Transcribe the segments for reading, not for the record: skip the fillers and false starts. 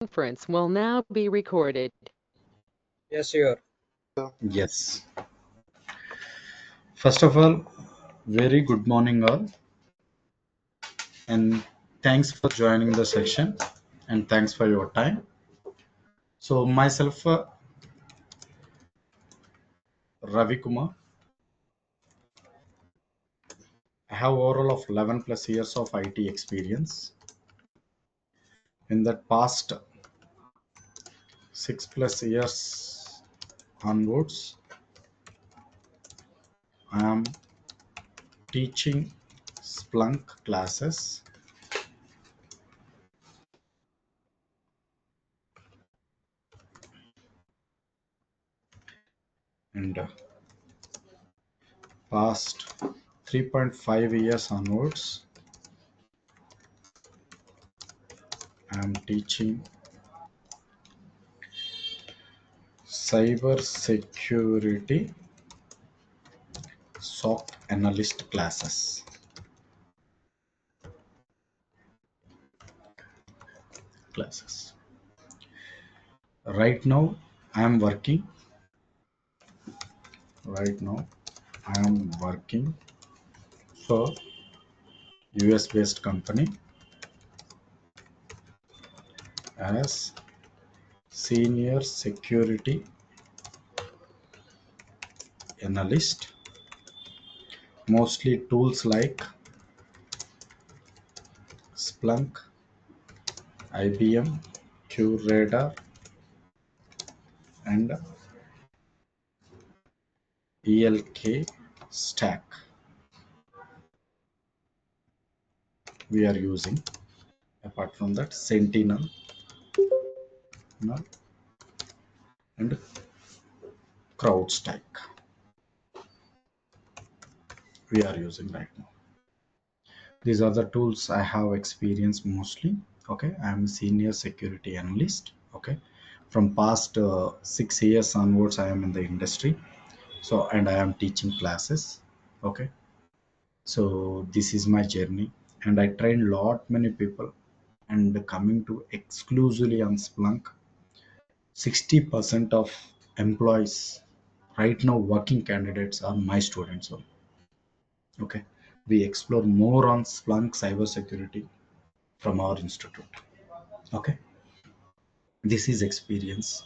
Conference will now be recorded. Yes, sure. Yes. First of all, very good morning all, and thanks for joining the section, and thanks for your time. So myself, Ravi Kumar, I have overall of 11 plus years of IT experience. In that past 6 plus years onwards, I am teaching Splunk classes and past 3.5 years onwards, I am teaching Cybersecurity SOC Analyst classes. Right now, I am working. Right now, I am working for US based company as senior security analyst. Mostly tools like Splunk, IBM, QRadar, and ELK stack we are using. Apart from that, Sentinel and CrowdStrike we are using right now. These are the tools I have experience mostly. Okay, I am a senior security analyst. Okay, from past 6 years onwards, I am in the industry. So, and I am teaching classes. Okay, so this is my journey, and I train lot many people. And coming to exclusively on Splunk, 60% of employees right now, working candidates are my students only. Okay, we explore more on Splunk cybersecurity from our institute. Okay, this is experience.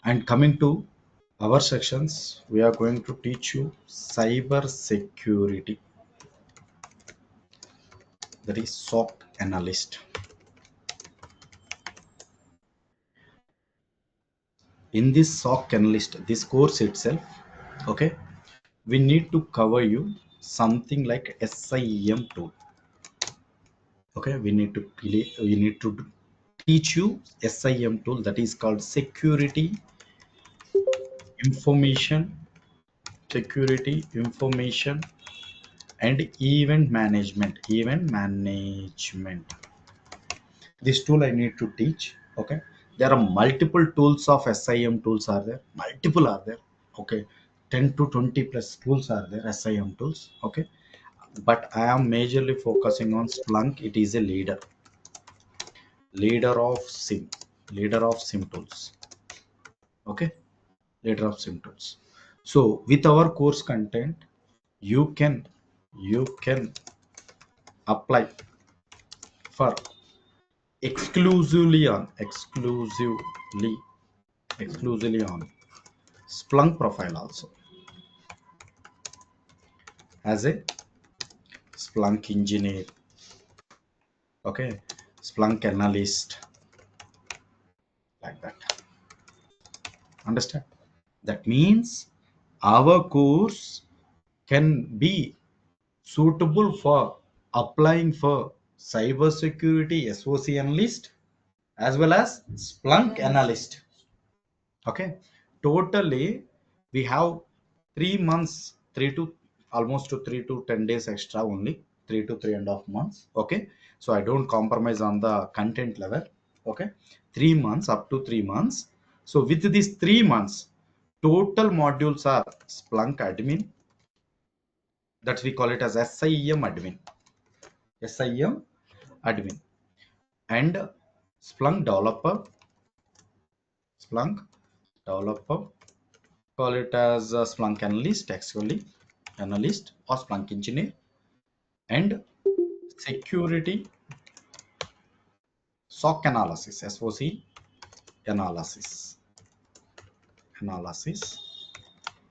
And coming to our sections, we are going to teach you cyber security, that is SOC analyst. In this SOC analyst, this course itself, okay, we need to cover you something like SIEM tool. Okay, we need to teach you SIEM tool, that is called information security information and event management. This tool I need to teach. Okay, there are multiple tools of SIEM tools are there, multiple are there. Okay, 10 to 20 plus tools are there, SIEM tools. Okay, but I am majorly focusing on Splunk. It is a leader of sim tools. Okay, leader of sim tools. So with our course content, you can apply for exclusively on Splunk profile also, as a Splunk engineer. Okay, Splunk analyst, like that. Understand? That means our course can be suitable for applying for cybersecurity SOC analyst as well as Splunk analyst. Okay, totally we have 3 months, almost to 3 to 10 days extra only, 3 to 3.5 months. Okay, so I don't compromise on the content level. Okay, 3 months, up to 3 months. So with these 3 months, total modules are Splunk admin, that we call it as SIEM admin, and Splunk developer, Splunk developer, call it as a Splunk analyst, actually analyst or Splunk engineer, and security SOC analysis, SOC analysis,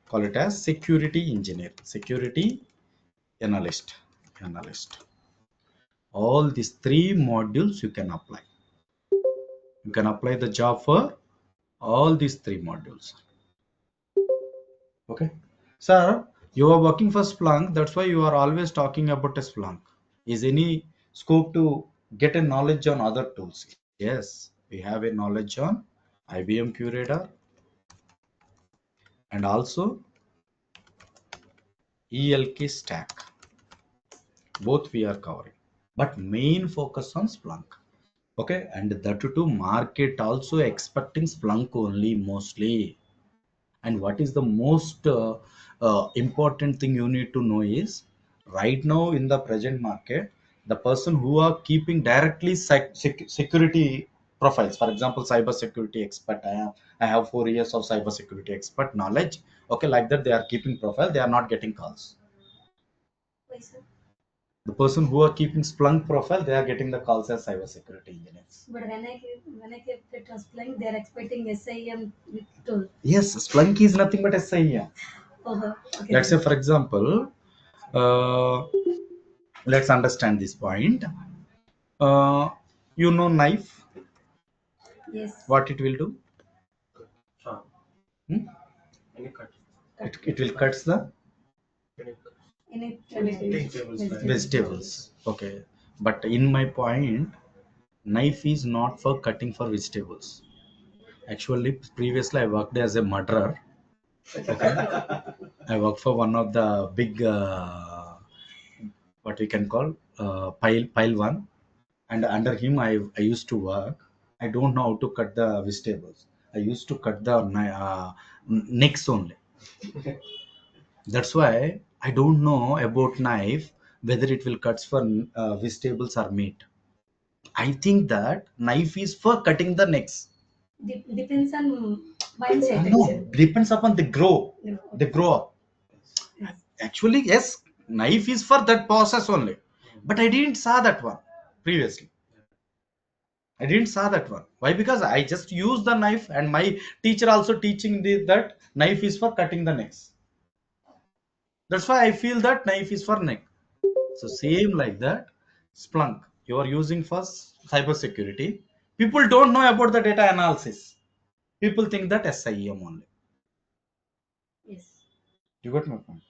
call it as security engineer, security analyst. All these three modules you can apply. You can apply the job for all these three modules. Okay, sir, you are working for Splunk, that's why you are always talking about a Splunk. Is any scope to get a knowledge on other tools? Yes, we have a knowledge on IBM QRadar and also ELK stack. Both we are covering, but main focus on Splunk. Okay, and that too market also expecting Splunk only mostly. And what is the most important thing you need to know is, right now in the present market, the person who are keeping directly security profiles, for example cyber security expert, I have 4 years of cyber security expert knowledge, okay, like that they are keeping profile, they are not getting calls. The person who are keeping Splunk profile, they are getting the calls as cyber security engineers. But when I keep it as Splunk, they're expecting SIEM tool. Yes, Splunk is nothing but SIEM. Okay. Let's say, for example, uh, let's understand this point. Uh, you know knife, Yes. what it will do? Hmm? It will cut the Any vegetables. Okay, but in my point, knife is not for cutting for vegetables. Actually, previously I worked as a murderer. Okay, I worked for one of the big what we can call pile one, and under him I used to work. I don't know how to cut the vegetables. I used to cut the necks only. That's why I don't know about knife whether it will cut for vegetables or meat. I think that knife is for cutting the necks. depends on mindset. No, Actually. depends upon the grow. No. They grow up. Actually, yes, knife is for that process only. But I didn't saw that one previously. I didn't saw that one. Why? Because I just use the knife, and my teacher also teaching that knife is for cutting the necks. That's why I feel that knife is for neck. So same like that, Splunk you are using for cyber security. People don't know about the data analysis. People think that SIEM only. Yes. You got my point.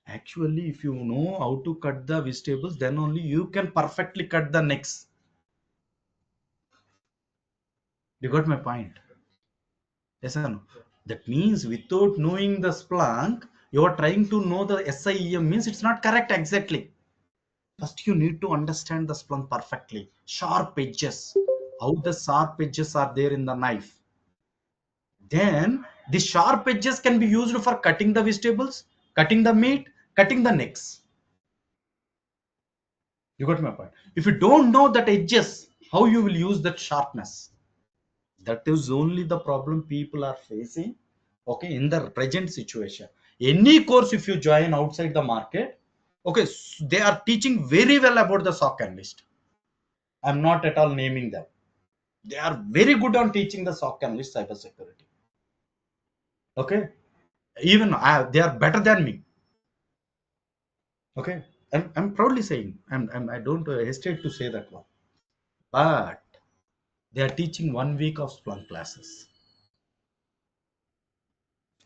Actually, if you know how to cut the vegetables, then only you can perfectly cut the necks. You got my point. Yes or no? That means without knowing the Splunk, you are trying to know the SIEM means it's not correct exactly. First, you need to understand the Splunk perfectly. Sharp edges. How the sharp edges are there in the knife. Then the sharp edges can be used for cutting the vegetables, cutting the meat, cutting the necks. You got my point. If you don't know that edges, how you will use that sharpness? That is only the problem people are facing. Okay, in the present situation, any course if you join outside the market, okay, they are teaching very well about the SOC analyst. I'm not at all naming them. They are very good on teaching the SOC analyst cybersecurity. Okay, even they are better than me. Okay, I'm proudly saying, I don't hesitate to say that one. But they are teaching 1 week of Splunk classes,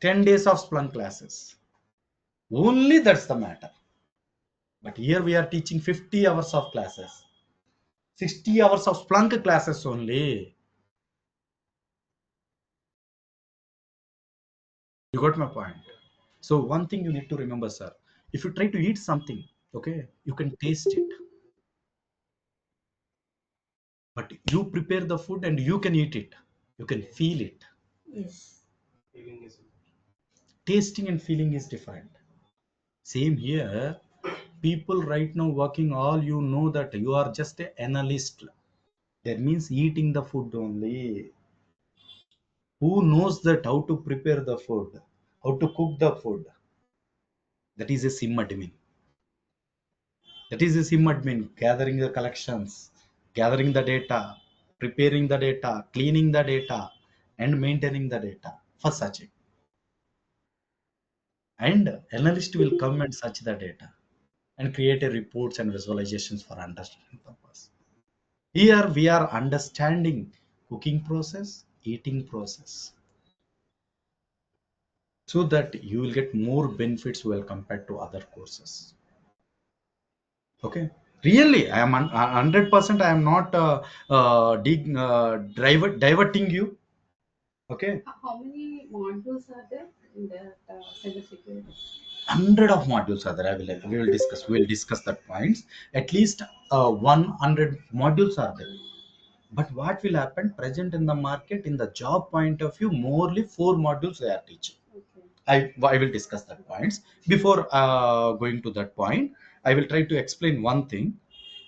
10 days of Splunk classes. Only that's the matter. But here we are teaching 50 hours of classes, 60 hours of Splunk classes only. You got my point. So one thing you need to remember, sir, if you try to eat something, okay, you can taste it. But you prepare the food and you can eat it. You can feel it. Yes. Tasting and feeling is different. Same here. People right now working all, you know that you are just an analyst. That means eating the food only. Who knows that how to prepare the food, how to cook the food? That is a SIM admin. That is a SIM admin, gathering the collections, gathering the data, preparing the data, cleaning the data, and maintaining the data for searching. And analyst will come and search the data and create a reports and visualizations for understanding purpose. Here we are understanding cooking process, eating process, so that you will get more benefits well compared to other courses. Okay, really, I am 100%. I am not diverting you. Okay, How many modules are there in that cybersecurity? hundred of modules are there. We will discuss. We will discuss that points. At least 100 modules are there. But what will happen present in the market in the job point of view? Morely 4 modules they are teaching. Okay. I will discuss that points. Before going to that point, I will try to explain one thing.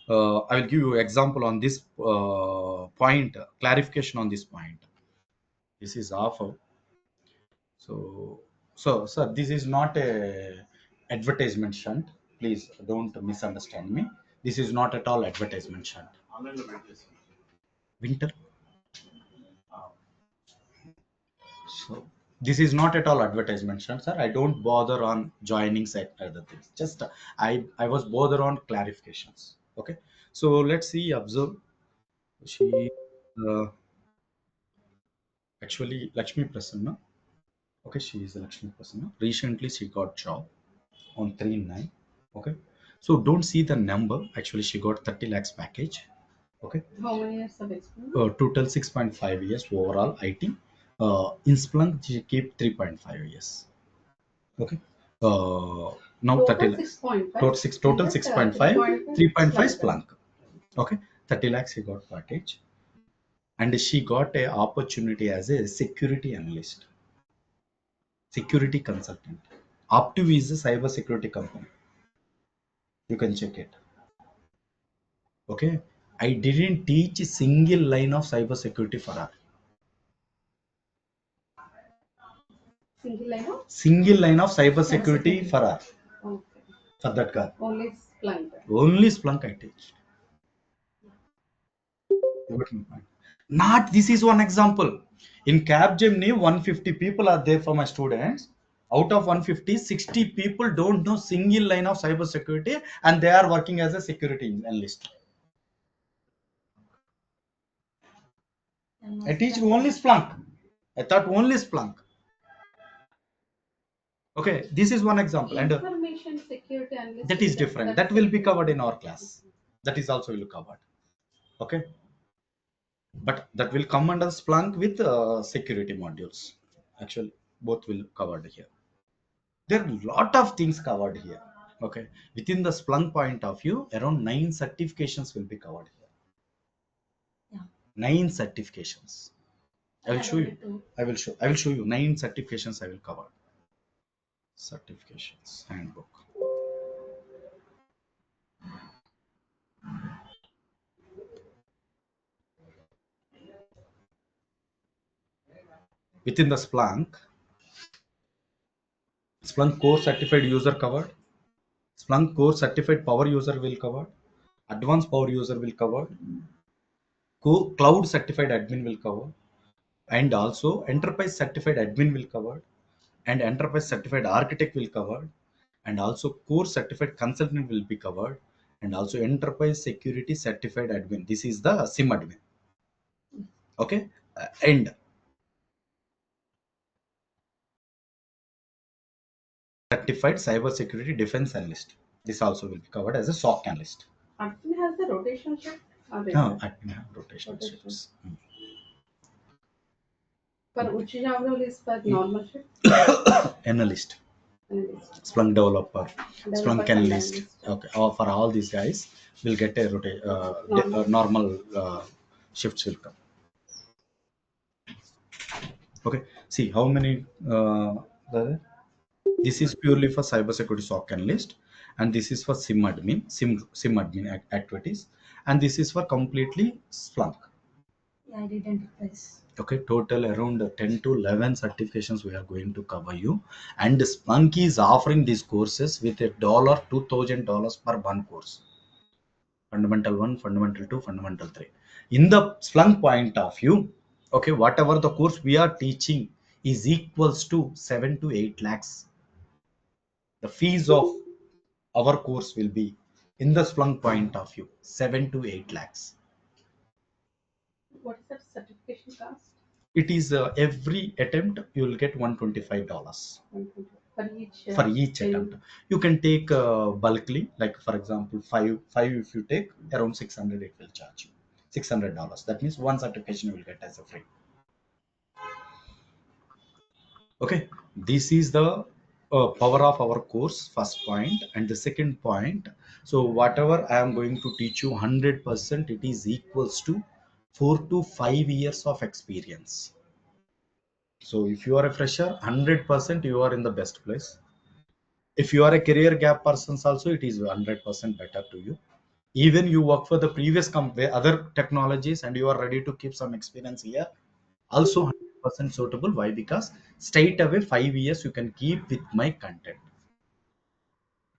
I will give you example on this point, clarification on this point. This is offer. So, this is not a advertisement shunt. Please don't misunderstand me. This is not at all advertisement shunt. Winter. So this is not at all advertisement, sir. I don't bother on joining set other things. Just I was bother on clarifications. Okay. So let's see. Observe. She uh, actually Lakshmi Prasanna. Okay, she is Lakshmi Prasanna. Recently, she got job on 3-9. Okay. So don't see the number. Actually, she got 30 lakhs package. Okay. How many years of experience? Total 6.5 years overall IT. In Splunk, she keep 3.5 years. Okay. Now Total 30 lakhs. 6.5. Total 6.5, 3.5 Splunk. Okay. 30 lakhs he got package. And she got a opportunity as a security analyst, security consultant. Optiv is a cyber security company. You can check it. Okay. I didn't teach a single line of cyber security for her. Single line of? Single line of cyber security for her. Okay. For that girl. Only Splunk. Only Splunk I teach. Not this is one example. In Capgemini, 150 people are there for my students. Out of 150, 60 people don't know single line of cyber security and they are working as a security analyst. I teach only Splunk. I thought only Splunk. Okay, this is one example. And Information security analyst. that is different. That will be covered in our class. That is also will covered. Okay. But that will come under Splunk with security modules. Actually, both will covered here. There are a lot of things covered here. Okay, within the Splunk point of view, around 9 certifications will be covered here. Yeah. 9 certifications. I will show you. I will show you 9 certifications. I will cover. Certifications handbook. Within the Splunk core certified user covered. Splunk core certified power user will cover. Advanced power user will cover. Cloud certified admin will cover. And also enterprise certified admin will cover. And enterprise certified architect will cover. And also core certified consultant will be covered. And also enterprise security certified admin. This is the SIM admin. Okay. And certified cyber security defense analyst. This also will be covered as a SOC analyst. Admin has the rotation shift? No, admin have rotational shifts. For which job role is for normal shift? Analyst. Analyst. Splunk developer, Splunk Developer analyst. analyst. Okay, for all these guys, will get a normal shifts will come. Okay, see how many. This is purely for cybersecurity SOC analyst, and this is for SIM admin, SIM admin activities, and this is for completely Splunk. Yeah, I did enterprise. Okay, total around 10 to 11 certifications we are going to cover you, and Splunk is offering these courses with $2,000 per one course. Fundamental 1, fundamental 2, fundamental 3. In the Splunk point of view, okay, whatever the course we are teaching is equals to 7 to 8 lakhs. The fees of our course will be, in the Splunk point of view, 7 to 8 lakhs. What is that certification cost? It is every attempt you will get $125 120 for each attempt. You can take bulkly, like for example, five. If you take around 600, it will charge you $600. That means one certification you will get as a free. Okay, this is the power of our course, first point. And the second point, so whatever I am going to teach you 100%, it is equals to 4 to 5 years of experience. So if you are a fresher, 100% you are in the best place. If you are a career gap person also, it is 100% better to you. Even you work for the previous company, other technologies, and you are ready to keep some experience here, also 100% suitable. Why? Because straight away 5 years you can keep with my content.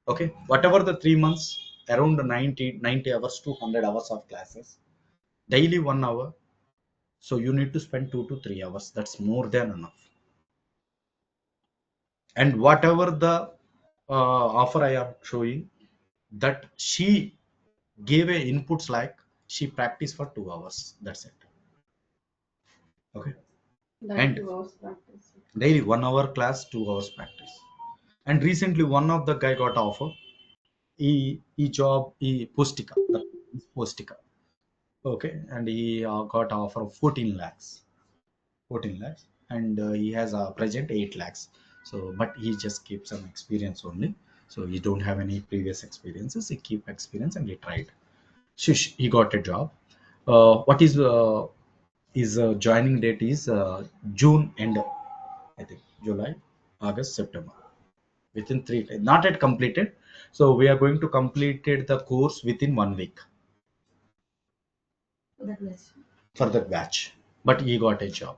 Okay, whatever the 3 months, around 90 hours to 100 hours of classes, daily 1 hour. So you need to spend 2 to 3 hours. That's more than enough. And whatever the offer I am showing, that she gave a inputs like she practiced for 2 hours. That's it. Okay, That and 2 hours practice. daily 1 hour class, 2 hours practice. And recently, one of the guy got offer. He job he Postica. That is Postica. Okay, and he got offer of 14 lakhs. 14 lakhs, and he has a present 8 lakhs. So, but he just keeps some experience only. So he don't have any previous experiences. He keep experience and he tried. Shush, he got a job. What is his joining date is June end, I think July, August, September. Within 3 days, not yet completed. So we are going to complete the course within 1 week That was. for that batch. But he got a job,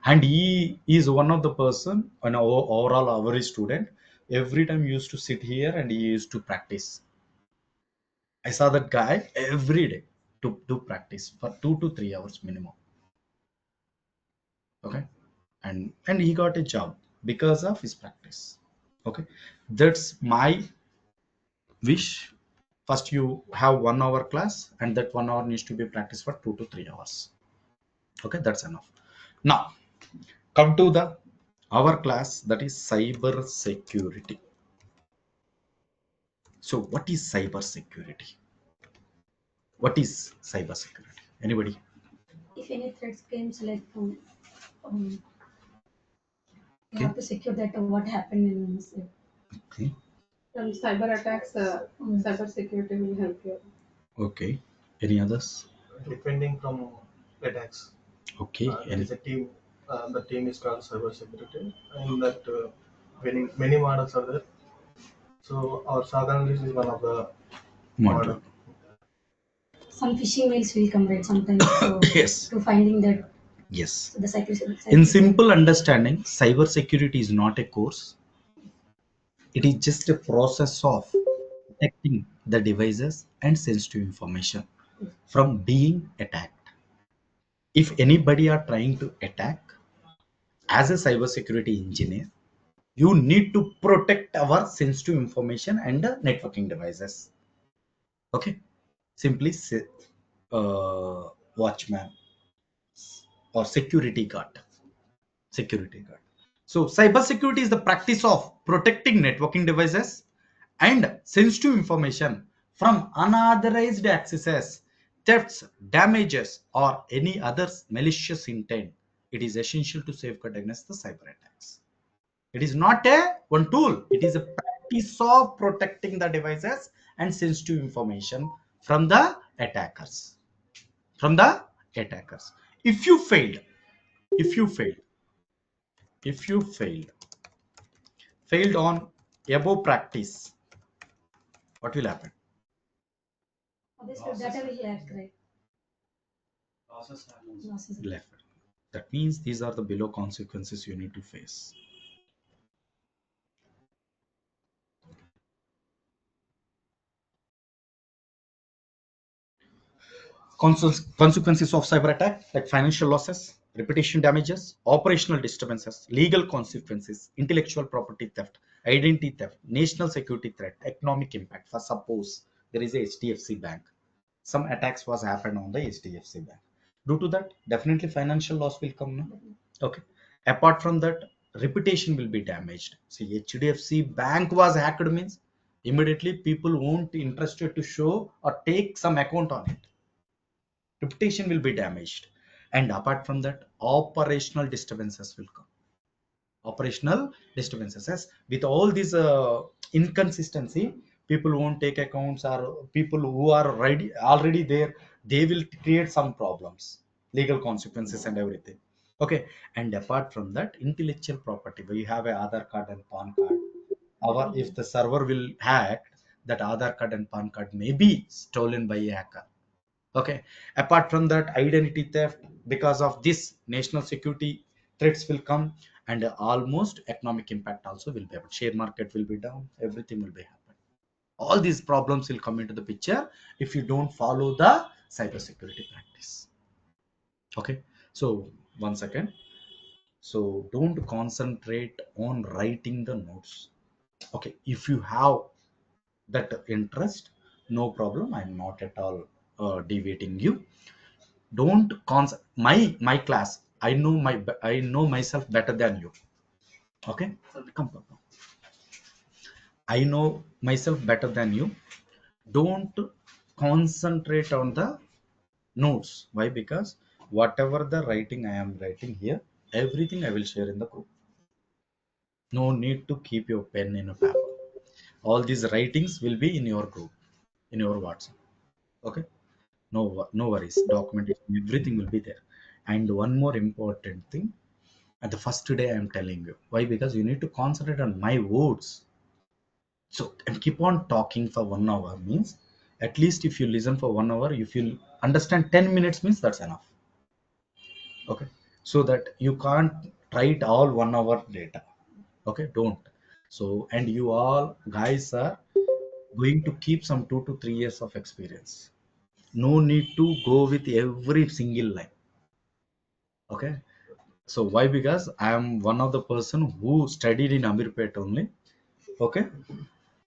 and he is one of the person, an overall average student. Every time he used to sit here and he used to practice. I saw that guy every day to do practice for 2 to 3 hours minimum. Okay, and he got a job because of his practice. Okay, that's my wish. First you have 1 hour class, and that 1 hour needs to be practiced for 2 to 3 hours. Okay, that's enough. Now come to the our class, that is cyber security. So what is cyber security? What is cyber security? Anybody? If any threats comes like you Okay, have to secure that what happened in okay, From cyber attacks, cyber security will help you. okay. Any others? Defending from attacks. Okay, There is a team. The team is called Cybersecurity, and that many models are there. So our SOC Analyst is one of the model. model. some phishing mails will come right sometimes. So Yes, to finding that yes. the In simple understanding, cyber security is not a course. It is just a process of protecting the devices and sensitive information from being attacked. If anybody are trying to attack, as a cybersecurity engineer, you need to protect our sensitive information and the networking devices. Okay, simply say, watchman or security guard. Security guard. So cybersecurity is the practice of protecting networking devices and sensitive information from unauthorized accesses, thefts, damages, or any other malicious intent. It is essential to safeguard against the cyber attacks. It is not a one tool. It is a practice of protecting the devices and sensitive information from the attackers. From the attackers. If you failed, if you failed, if you failed on above practice, what will happen? Obviously, data will hack, right? Losses. left. That means these are the below consequences you need to face. Consequences of cyber attack like financial losses, reputation damages, operational disturbances, legal consequences, intellectual property theft, identity theft, national security threat, economic impact. For suppose there is a HDFC bank, some attacks was happened on the HDFC bank. Due to that, definitely financial loss will come. No? Okay. Apart from that, reputation will be damaged. See, HDFC bank was hacked means immediately people won't interested to show or take some account on it. Reputation will be damaged, and apart from that, operational disturbances will come. Operational disturbances, yes, with all these inconsistency, people won't take accounts, or people who are already there, they will create some problems, legal consequences and everything. Okay. And apart from that, intellectual property, we have a Aadhaar card and PAN card. Our, if the server will hack, that Aadhaar card and PAN card may be stolen by a hacker. Okay. Apart from that, identity theft, because of this national security threats will come, and almost economic impact also will be happen. Share market will be down, everything will be happen. All these problems will come into the picture if you don't follow the cybersecurity practice. Okay. So one second. So don't concentrate on writing the notes. Okay, if you have that interest, no problem, I'm not at all deviating you. Don't my class, I know myself better than you. Okay. Come. I know myself better than you. Don't concentrate on the notes. Why? Because whatever the writing I am writing here, everything I will share in the group. No need to keep your pen in a paper. All these writings will be in your group, in your WhatsApp. Okay. No worries, documentation, everything will be there. And one more important thing, at the first day I am telling you. Why? Because you need to concentrate on my words. So, and keep on talking for 1 hour means, at least if you listen for 1 hour, if you understand 10 minutes means that's enough. Okay. So that you can't write all 1 hour data. Okay. Don't. So, and you all guys are going to keep some 2 to 3 years of experience. No need to go with every single line. Okay. So why? Because I am one of the person who studied in Amirpet only. Okay.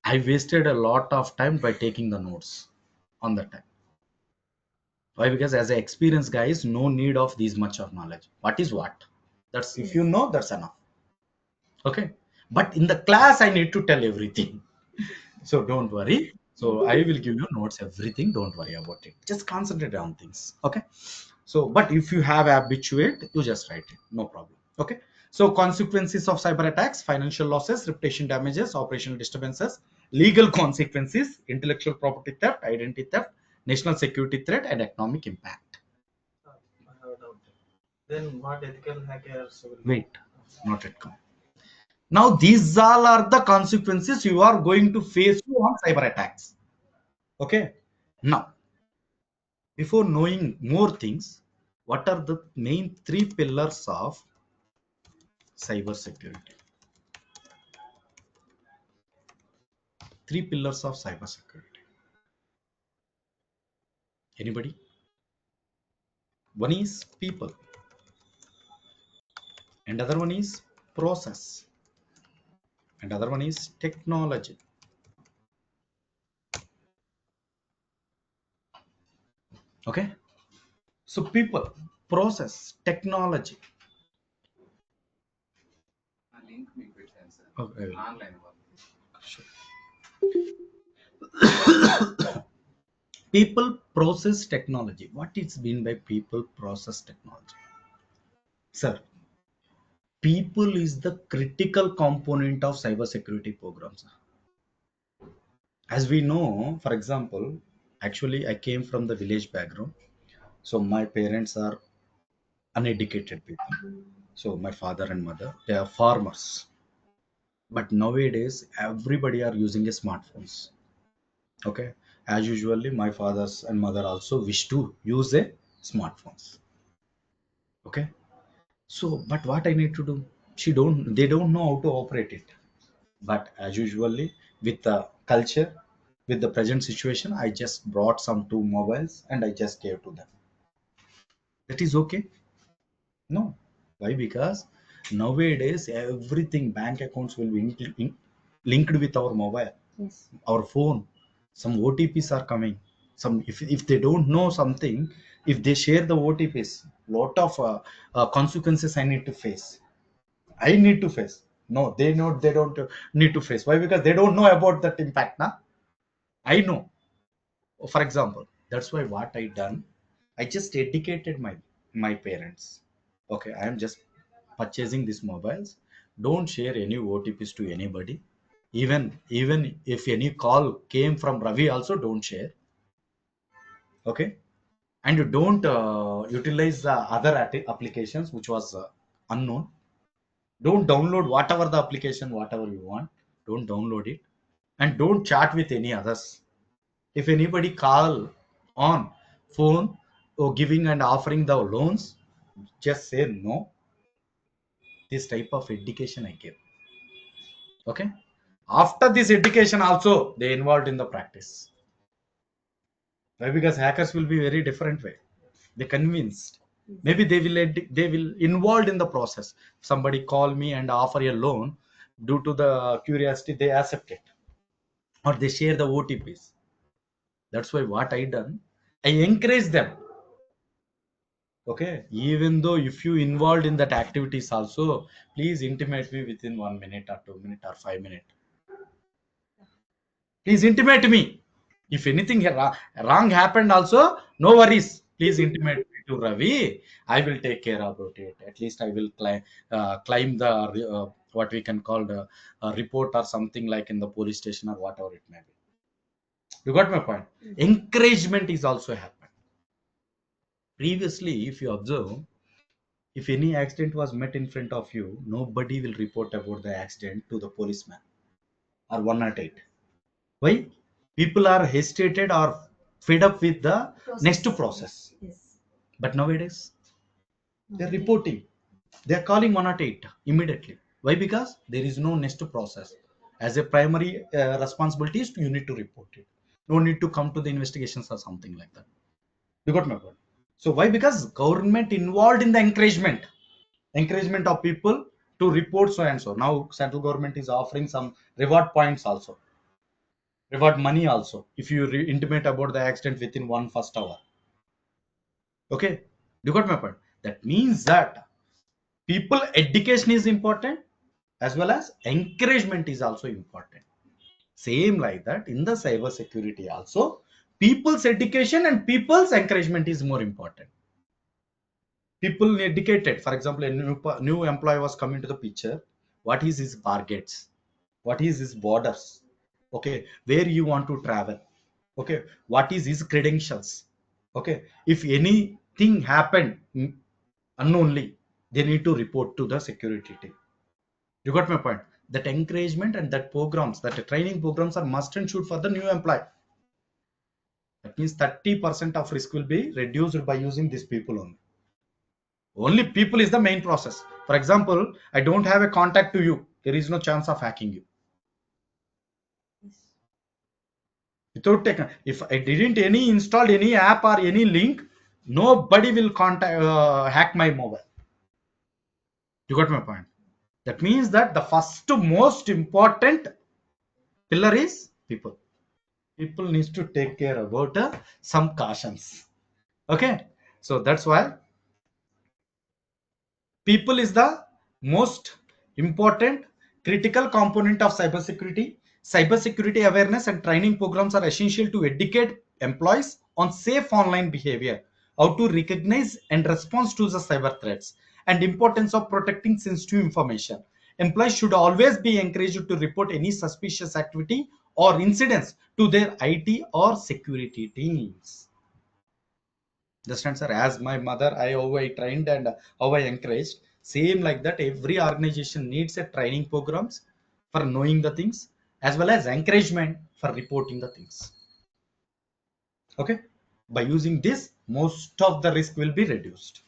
I wasted a lot of time by taking the notes on that time. Why? Because as an experienced guys, no need of this much of knowledge. What is what? That's, if you know, that's enough. Okay. But in the class, I need to tell everything. So don't worry. So I will give you notes, everything. Don't worry about it. Just concentrate on things. Okay. So, but if you have habituate, you just write it. No problem. Okay. So consequences of cyber attacks: financial losses, reputation damages, operational disturbances, legal consequences, intellectual property theft, identity theft, national security threat, and economic impact. I have a doubt. Then what ethical hackers will Wait, not yet come. Now these all are the consequences you are going to face on cyber attacks. Okay. Now, before knowing more things, what are the main three pillars of cyber security? Three pillars of cyber security. Anybody? One is people, and other one is process, and other one is technology. Okay. So people, process, technology. Okay. Sure. People, process, technology. What is mean by people, process, technology? Sir, people is the critical component of cybersecurity programs. As we know, for example, actually I came from the village background. So my parents are uneducated people. So my father and mother, they are farmers. But nowadays, everybody are using a smartphones. Okay. As usually, my fathers and mother also wish to use a smartphones. Okay. So, but what I need to do? They don't know how to operate it. But as usually, with the culture, with the present situation, I just brought some two mobiles and I just gave to them. That is okay. No. Why? Because nowadays everything bank accounts will be linked with our mobile, Yes. our phone. Some OTPs are coming. Some if they don't know something, if they share the OTPs, lot of consequences I need to face. I need to face. No, they don't need to face. Why? Because they don't know about that impact. Nah? I know. For example, that's why what I done, I just educated my parents. Okay, I am just purchasing these mobiles. Don't share any OTPs to anybody. Even if any call came from Ravi also, don't share. Okay. And you don't utilize the other applications which was unknown. Don't download whatever the application whatever you want. Don't download it. And don't chat with any others. If anybody call on phone or giving and offering the loans, just say no. This type of education I give. Okay. After this education also they involved in the practice. Why? Because hackers will be very different way. They convinced. Maybe they will involved in the process. Somebody call me and offer a loan, due to the curiosity they accept it, or they share the OTPs. That's why what I done, I encourage them. Okay, even though if you involved in that activities also, please intimate me within 1 minute or 2 minutes or 5 minutes. Please intimate me. If anything wrong happened also, no worries. Please intimate me to Ravi. I will take care about it. At least I will climb the what we can call the report or something like in the police station or whatever it may be. You got my point. Encouragement is also happened. Previously, if you observe, if any accident was met in front of you, nobody will report about the accident to the policeman or 108. Why? People are hesitated or fed up with the next process. Yes. But nowadays, they're reporting. They're calling 108 immediately. Why? Because there is no next process. As a primary responsibility is you need to report it. No need to come to the investigations or something like that. You got my point. So why? Because government involved in the encouragement of people to report so and so. Now central government is offering some reward points also, reward money also, if you intimate about the accident within one first hour. Okay, you got my point. That means that people education is important, as well as encouragement is also important. Same like that in the cyber security also, people's education and people's encouragement is more important. People educated, for example, a new employee was coming to the picture. What is his targets? What is his borders? Okay, where you want to travel? Okay, what is his credentials? Okay, if anything happened unknownly, they need to report to the security team. You got my point. That encouragement and that programs, that training programs are must and should for the new employee. That means 30% of risk will be reduced by using these people only. Only people is the main process. For example, I don't have a contact to you, there is no chance of hacking you. Without taking, if I didn't any installed any app or any link, nobody will hack my mobile. You got my point. That means that the first most important pillar is people. People needs to take care about some cautions. Okay, so that's why people is the most important critical component of cybersecurity. Cybersecurity awareness and training programs are essential to educate employees on safe online behavior, how to recognize and respond to the cyber threats, and importance of protecting sensitive information. Employees should always be encouraged to report any suspicious activity or incidents to their IT or security teams. Understand, sir? As my mother, how I trained and how I encouraged. Same like that, every organization needs a training programs for knowing the things, as well as encouragement for reporting the things. Okay, by using this, most of the risk will be reduced.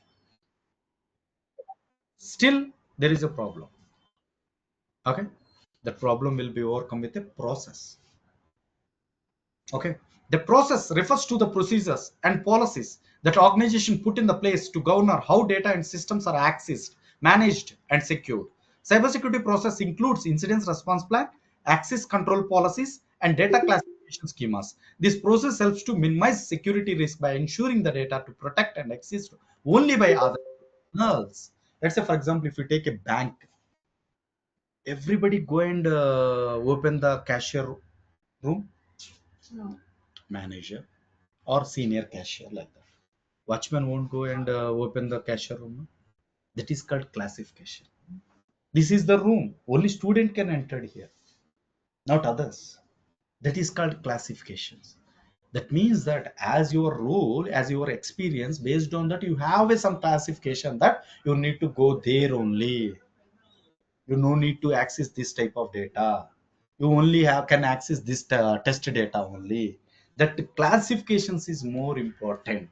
Still, there is a problem. Okay, that problem will be overcome with a process. Okay, the process refers to the procedures and policies that organization put in the place to govern how data and systems are accessed, managed, and secured. Cybersecurity process includes incident response plan, access control policies, and data classification schemas. This process helps to minimize security risk by ensuring the data to protect and exist only by other personnels. Let's say, for example, if you take a bank, everybody go and open the cashier room, No. manager or senior cashier like that. Watchman won't go and open the cashier room. No? That is called classification. This is the room. Only student can enter here, not others. That is called classifications. That means that as your role, as your experience, based on that, you have some classification that you need to go there only. You no need to access this type of data. You only have can access this test data only. That classifications is more important,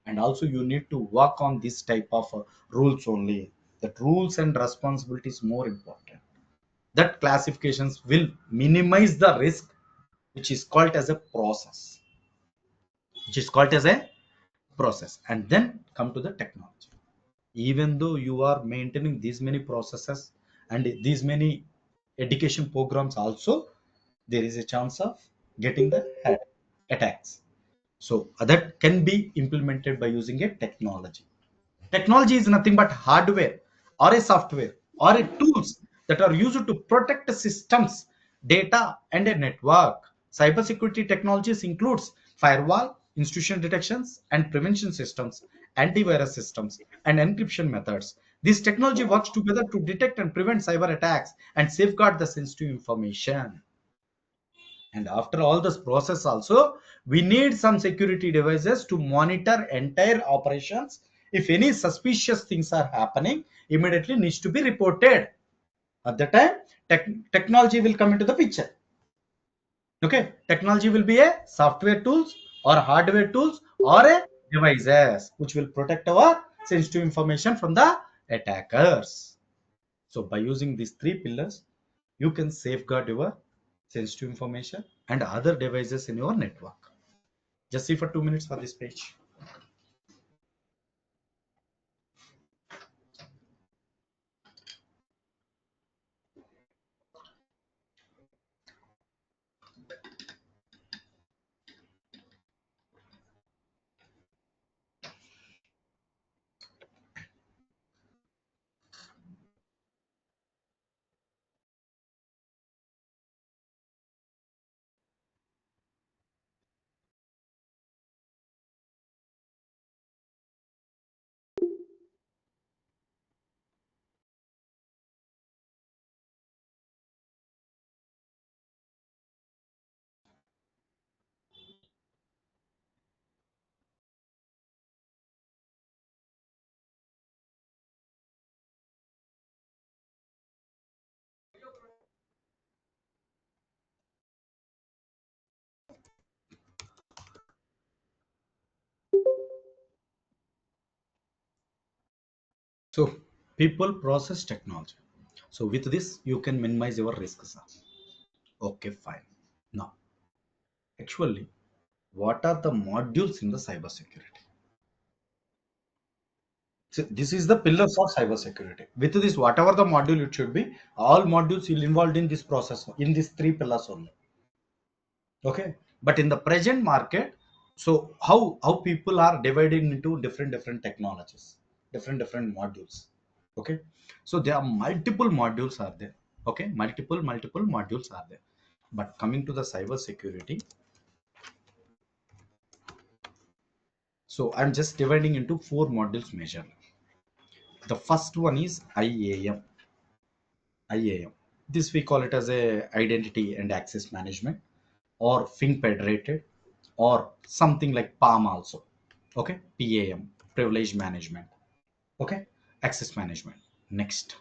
and also you need to work on this type of rules only. That rules and responsibilities more important. That classifications will minimize the risk, which is called as a process, which is called as a process. And then come to the technology. Even though you are maintaining these many processes and these many education programs also, there is a chance of getting the attacks. So that can be implemented by using a technology. Technology is nothing but hardware or a software or a tools that are used to protect systems, data, and a network. Cybersecurity technologies includes firewall, institution detections and prevention systems, antivirus systems, and encryption methods. This technology works together to detect and prevent cyber attacks and safeguard the sensitive information. And after all this process also, we need some security devices to monitor entire operations. If any suspicious things are happening, immediately needs to be reported. At the time, technology will come into the picture. Okay, technology will be a software tools or hardware tools or a devices which will protect our sensitive information from the attackers. So by using these three pillars, you can safeguard your sensitive information and other devices in your network. Just see for 2 minutes for this page. So people, process, technology. So with this, you can minimize your risks. Okay, fine. Now, actually, what are the modules in the cybersecurity? So this is the pillars of cybersecurity. With this, whatever the module it should be, all modules will involved in this process, in these three pillars only. Okay, but in the present market, so how people are divided into different technologies, different modules. Okay, so there are multiple modules are there. Okay, multiple modules are there. But coming to the cybersecurity, so I'm just dividing into four modules majorly. The first one is IAM. IAM. This we call it as a identity and access management, or FING federated, or something like PAM also. Okay, PAM, privilege management. Okay, access management. Next,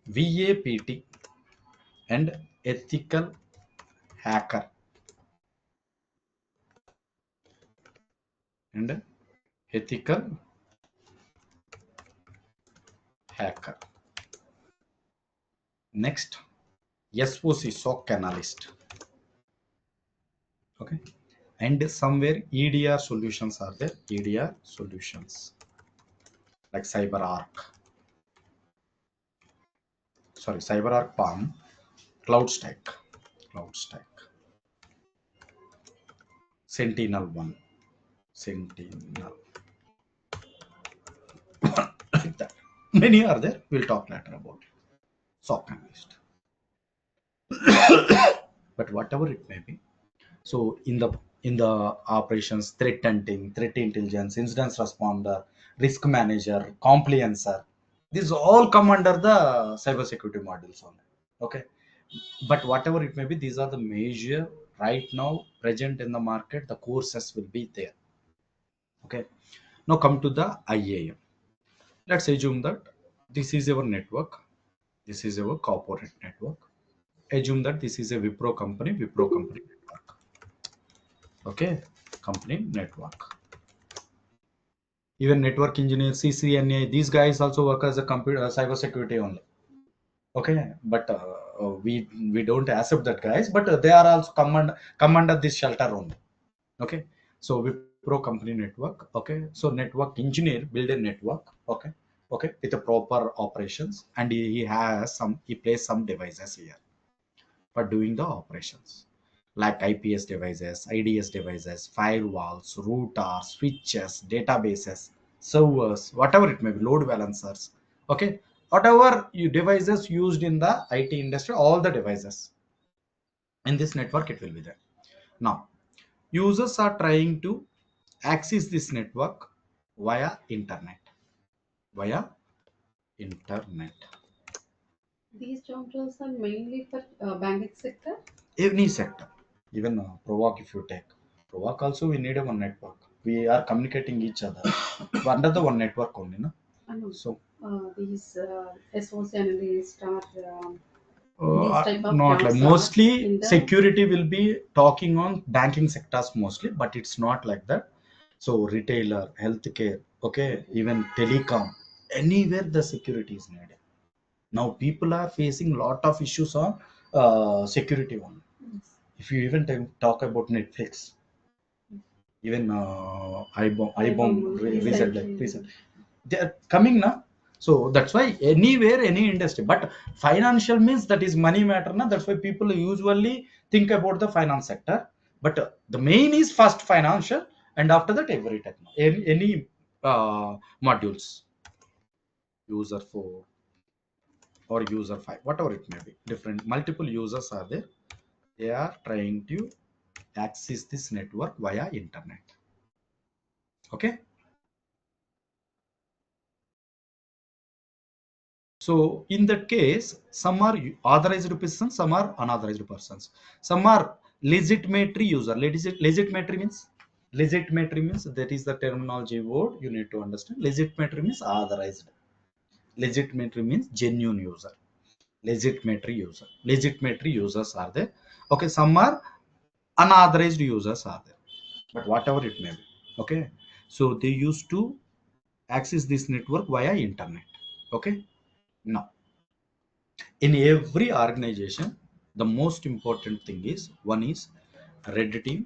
VAPT and ethical hacker. and ethical hacker. Next, SOC Analyst. Okay, and somewhere EDR solutions are there. EDR solutions like CyberArk Palm, CloudStack, Sentinel one, Sentinel. Like that. Many are there. We'll talk later about SOC Analyst. But whatever it may be, so in the operations, threat hunting, threat intelligence, incident responder, risk manager, compliancer, these all come under the cybersecurity modules only. Okay, but whatever it may be, these are the major right now present in the market. The courses will be there. Okay, now come to the IAM. Let's assume that this is our network. This is our corporate network. Assume that this is a Wipro company network. Okay, company network. Even network engineers, CCNA, these guys also work as a computer cyber security only. Okay, but we don't accept that guys, but they are also come under this shelter only. Okay, so Wipro company network. Okay, so network engineer build a network. Okay, okay, with a proper operations, and he places some devices here for doing the operations like IPS devices, IDS devices, firewalls, routers, switches, databases, servers, whatever it may be, load balancers. Okay, whatever you devices used in the IT industry, all the devices in this network it will be there. Now, users are trying to access this network via internet. Via internet. These job roles are mainly for banking sector. Any sector, even Provoke, if you take Provoke, also we need a one network. We are communicating each other under the one network only, no? I know. So These SOC analysts are these type of not like jobs are mostly in the security will be talking on banking sectors mostly, but it's not like that. So retailer, healthcare, okay, even telecom, anywhere the security is needed. Now people are facing lot of issues on security one. If you even talk about Netflix, even IBOM recently, they are coming now. So that's why anywhere, any industry, but financial means that is money matter now. That's why people usually think about the finance sector. But the main is first financial, and after that every techno, any modules, user 4 or user 5, whatever it may be, different multiple users are there. They are trying to access this network via internet. Okay, so in that case, some are authorized persons, some are unauthorized persons, some are legitimate user. Legitimate means that is the terminology word you need to understand. Legitimate means authorized. Legitimate means genuine user. Legitimate users are there. Okay, some are unauthorized users are there, but whatever it may be. Okay, so they used to access this network via internet. Okay, now in every organization, the most important thing is one is red team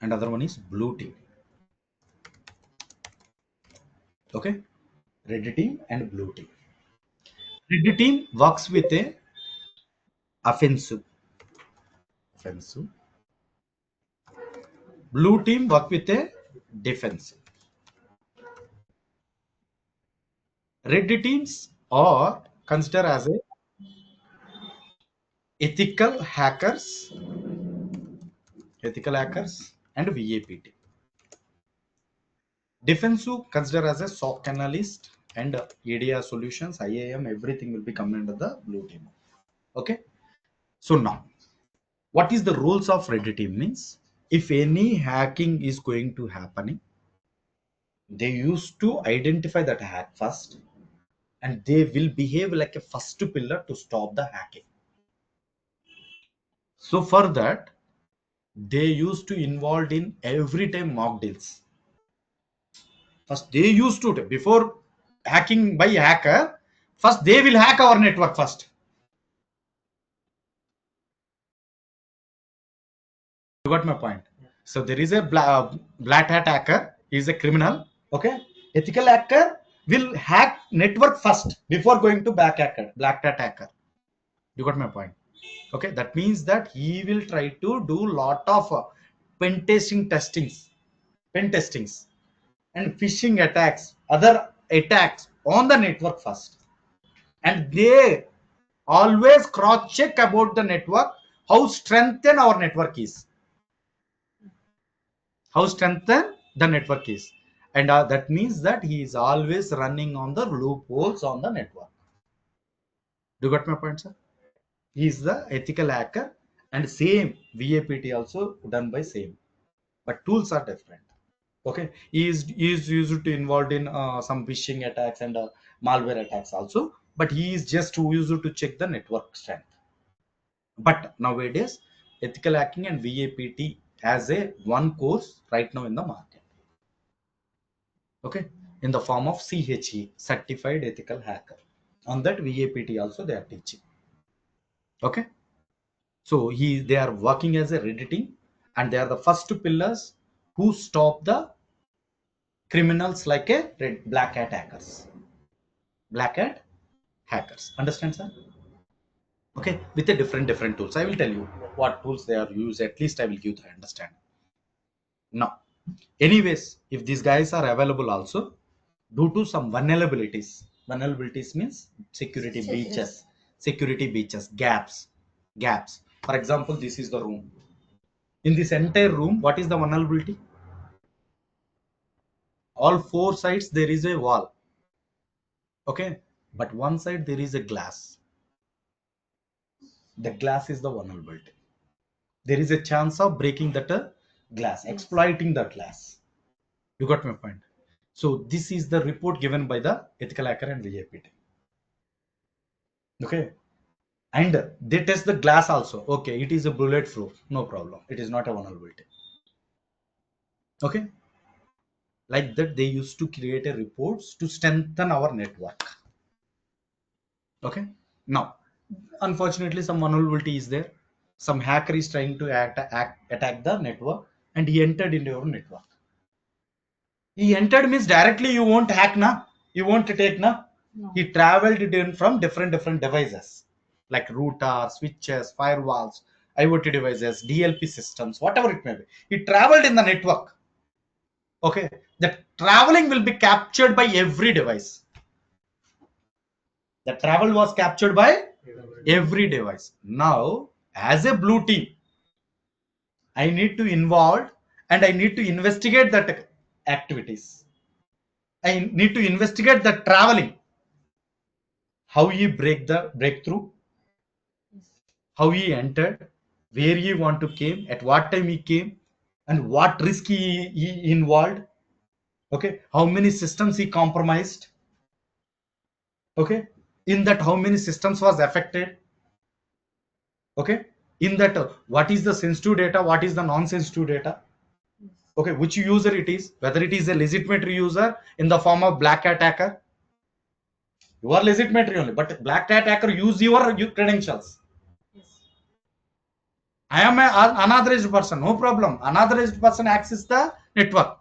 and other one is blue team. Okay, red team and blue team. Red team works with a offensive. Blue team work with a defensive. Red teams are considered as a ethical hackers, and VAPT. Defensive considered as a SOC analyst and EDR solutions, IAM, everything will be coming under the blue team. Okay, so now what is the rules of red team means? If any hacking is going to happening, they used to identify that hack first, and they will behave like a first pillar to stop the hacking. So for that, They used to involved in every time mock deals. First, they used to, before hacking by hacker, first they will hack our network first. You got my point? So there is a black hat hacker. He is a criminal. Okay. Ethical hacker will hack network first before going to black hat hacker. You got my point? Okay. That means that he will try to do lot of pen testings, and phishing attacks, other attacks on the network first. And they always cross check about the network, how strengthened our network is, how strengthened the network is. And that means that he is always running on the loopholes on the network. Do you got my point, sir? He is the ethical hacker, and same VAPT also done by same, but tools are different. Okay, he is used to involved in some phishing attacks and malware attacks also, but he is just used to check the network strength. But nowadays, ethical hacking and VAPT has a one course right now in the market. Okay, in the form of CHE, Certified Ethical Hacker. On that VAPT also they are teaching. Okay, so they are working as a red team, and they are the first two pillars who stop the criminals like a black hat hackers. Black hat hackers. Understand, sir? Okay, with a different tools. I will tell you what tools they are used. At least I will give the understand. Now, anyways, if these guys are available also, due to some vulnerabilities means security breaches, gaps. For example, this is the room. In this entire room, what is the vulnerability? All four sides there is a wall. Okay, but one side there is a glass. The glass is the vulnerability. There is a chance of breaking that glass, exploiting the glass. You got my point? So this is the report given by the ethical hacker and VAPT. Okay, and they test the glass also. Okay, it is a bulletproof, no problem. It is not a vulnerability. Okay, like that they used to create a reports to strengthen our network. Okay, now unfortunately some vulnerability is there. Some hacker is trying to attack the network, and he entered into your network. He entered means directly you won't hack na, you won't take na. No. He traveled it in from different devices like router, switches, firewalls, IoT devices, DLP systems, whatever it may be. He traveled in the network. Okay, the traveling will be captured by every device. The travel was captured by every device. Now, as a blue team, I need to involve and I need to investigate that activities. I need to investigate the traveling. How he breakthrough, how he entered, where he want to came, at what time he came, and what risk he involved. Okay, how many systems he compromised. Okay, in that how many systems was affected. Okay, in that what is the sensitive data, what is the non-sensitive data. Okay, which user it is, whether it is a legitimate user in the form of black hat hacker. You are legitimate only, but black hat hacker use your credentials. I am an unauthorized person, no problem. Unauthorized person access the network,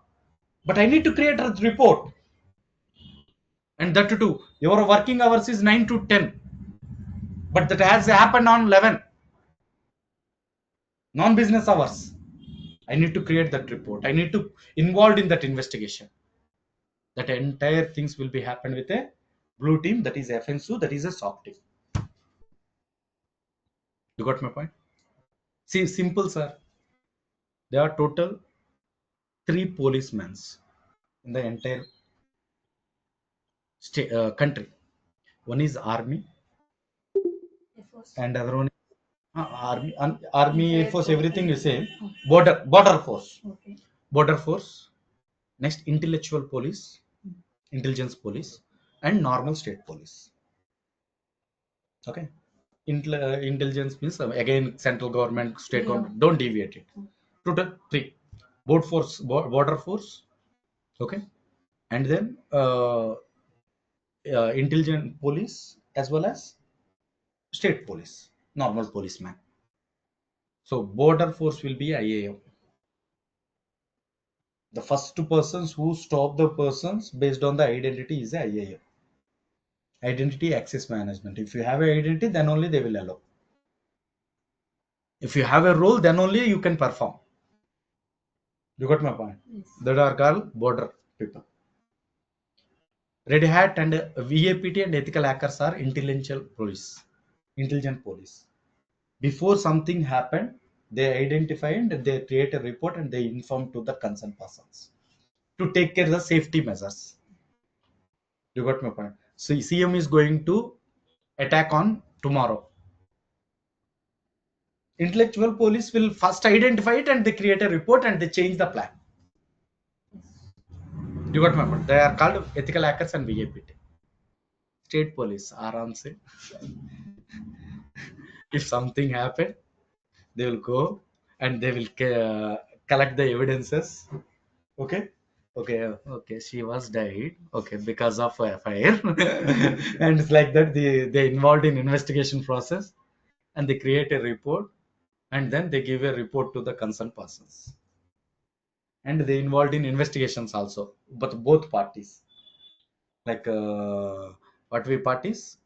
but I need to create a report, and that too. Your working hours is 9 to 10, but that has happened on 11, non-business hours. I need to create that report. I need to involved in that investigation. That entire things will be happen with a blue team, that is FNSU, that is a SOC team. You got my point? See, simple, sir. There are total 3 policemen in the entire country. One is army, and other one is army, air force, everything is same. Border force. Okay. Border force. Next, intellectual police, intelligence police, and normal state police. Okay. Intelligence means again central government, state government. Don't deviate it. Total three: border force, okay, and then intelligent police as well as state police, normal policeman. So border force will be IAM. The first persons who stop the persons based on the identity is the IAM. Identity access management. If you have an identity, then only they will allow. If you have a role, then only you can perform. You got my point? Yes. That are called border people. Red Hat and VAPT and ethical hackers are intelligent police. Intelligent police. Before something happened, they identify and they create a report and they inform to the concerned persons to take care of the safety measures. You got my point? So CM is going to attack on tomorrow. Intellectual police will first identify it and they create a report and they change the plan. You got my point? They are called ethical hackers and VAPT. State police, aram se. If something happened, they will go and they will collect the evidences. Okay, okay, she was died, okay, because of a fire. And it's like that they involved in investigation process and they create a report and then they give a report to the concerned persons and they involved in investigations also, but both parties, like what we parties,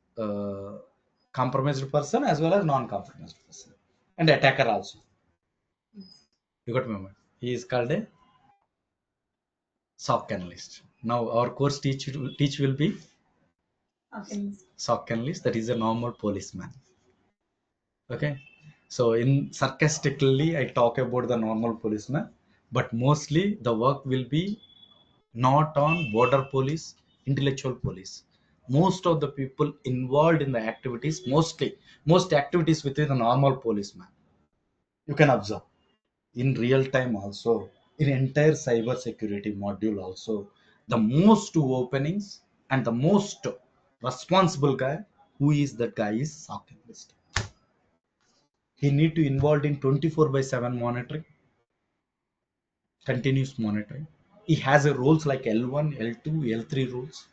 compromised person as well as non-compromised person and attacker also. You got my point? He is called a SOC analyst. Now our course teach will be Okay. SOC analyst, that is a normal policeman. Okay. So in sarcastically I talk about the normal policeman, but mostly the work will be not on border police, intellectual police. Most of the people involved in the activities, most activities within the normal policeman. You can observe in real time also, in entire cyber security module also, the most openings and the most responsible guy, who is that guy is SOC analyst. He need to involved in 24 by 7 monitoring, continuous monitoring. He has a roles like L1, L2, L3 roles.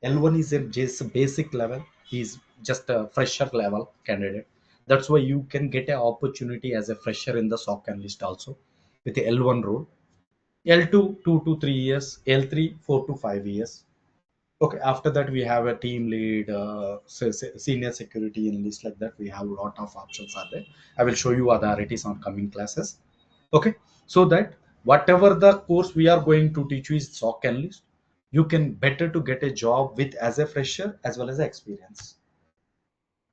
L1 is just a basic level. He's just a fresher level candidate. That's why you can get an opportunity as a fresher in the SOC analyst also with the L1 role. L2 2 to 3 years, L3 4 to 5 years. Okay, after that we have a team lead, senior security analyst, like that. We have a lot of options are there. I will show you authorities on coming classes. Okay, so that whatever the course we are going to teach you is SOC analyst, you can better to get a job with as a fresher as well as experience.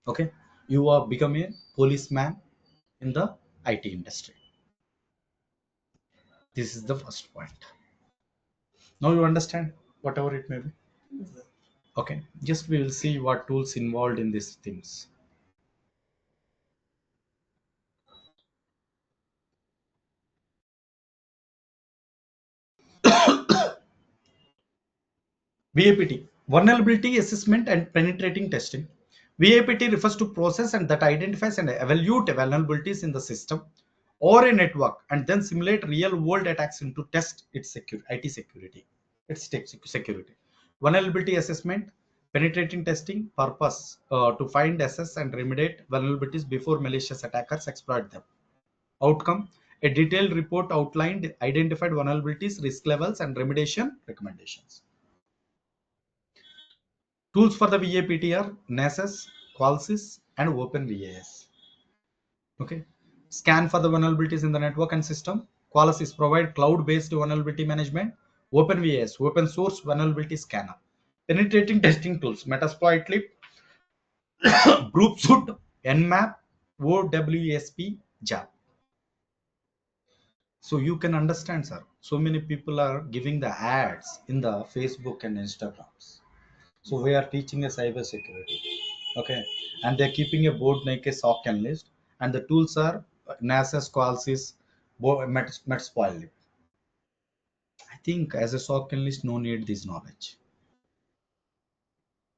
Okay, you are become a policeman in the IT industry. This is the first point. Now you understand whatever it may be. Okay, just we will see what tools involved in these things. VAPT, vulnerability assessment and penetrating testing. VAPT refers to process and that identifies and evaluate vulnerabilities in the system or a network and then simulate real world attacks into test its IT security, its security. Vulnerability assessment, penetrating testing purpose to find, assess and remediate vulnerabilities before malicious attackers exploit them. Outcome, a detailed report outlined identified vulnerabilities, risk levels and remediation recommendations. Tools for the VAPT are NASS, Qualsys, and OpenVAS. Okay. Scan for the vulnerabilities in the network and system. Qualsys provide cloud-based vulnerability management. OpenVAS, open source vulnerability scanner. Penetrating testing tools, Metasploit, Groupsuit, Nmap, OWASP, JAP. So you can understand, sir. So many people are giving the ads in the Facebook and Instagrams. So we are teaching a cyber security. Okay, and they're keeping a board like a SOC analyst, and the tools are NASA's, Qualsys, Metasploit. I think as a SOC analyst, no need this knowledge.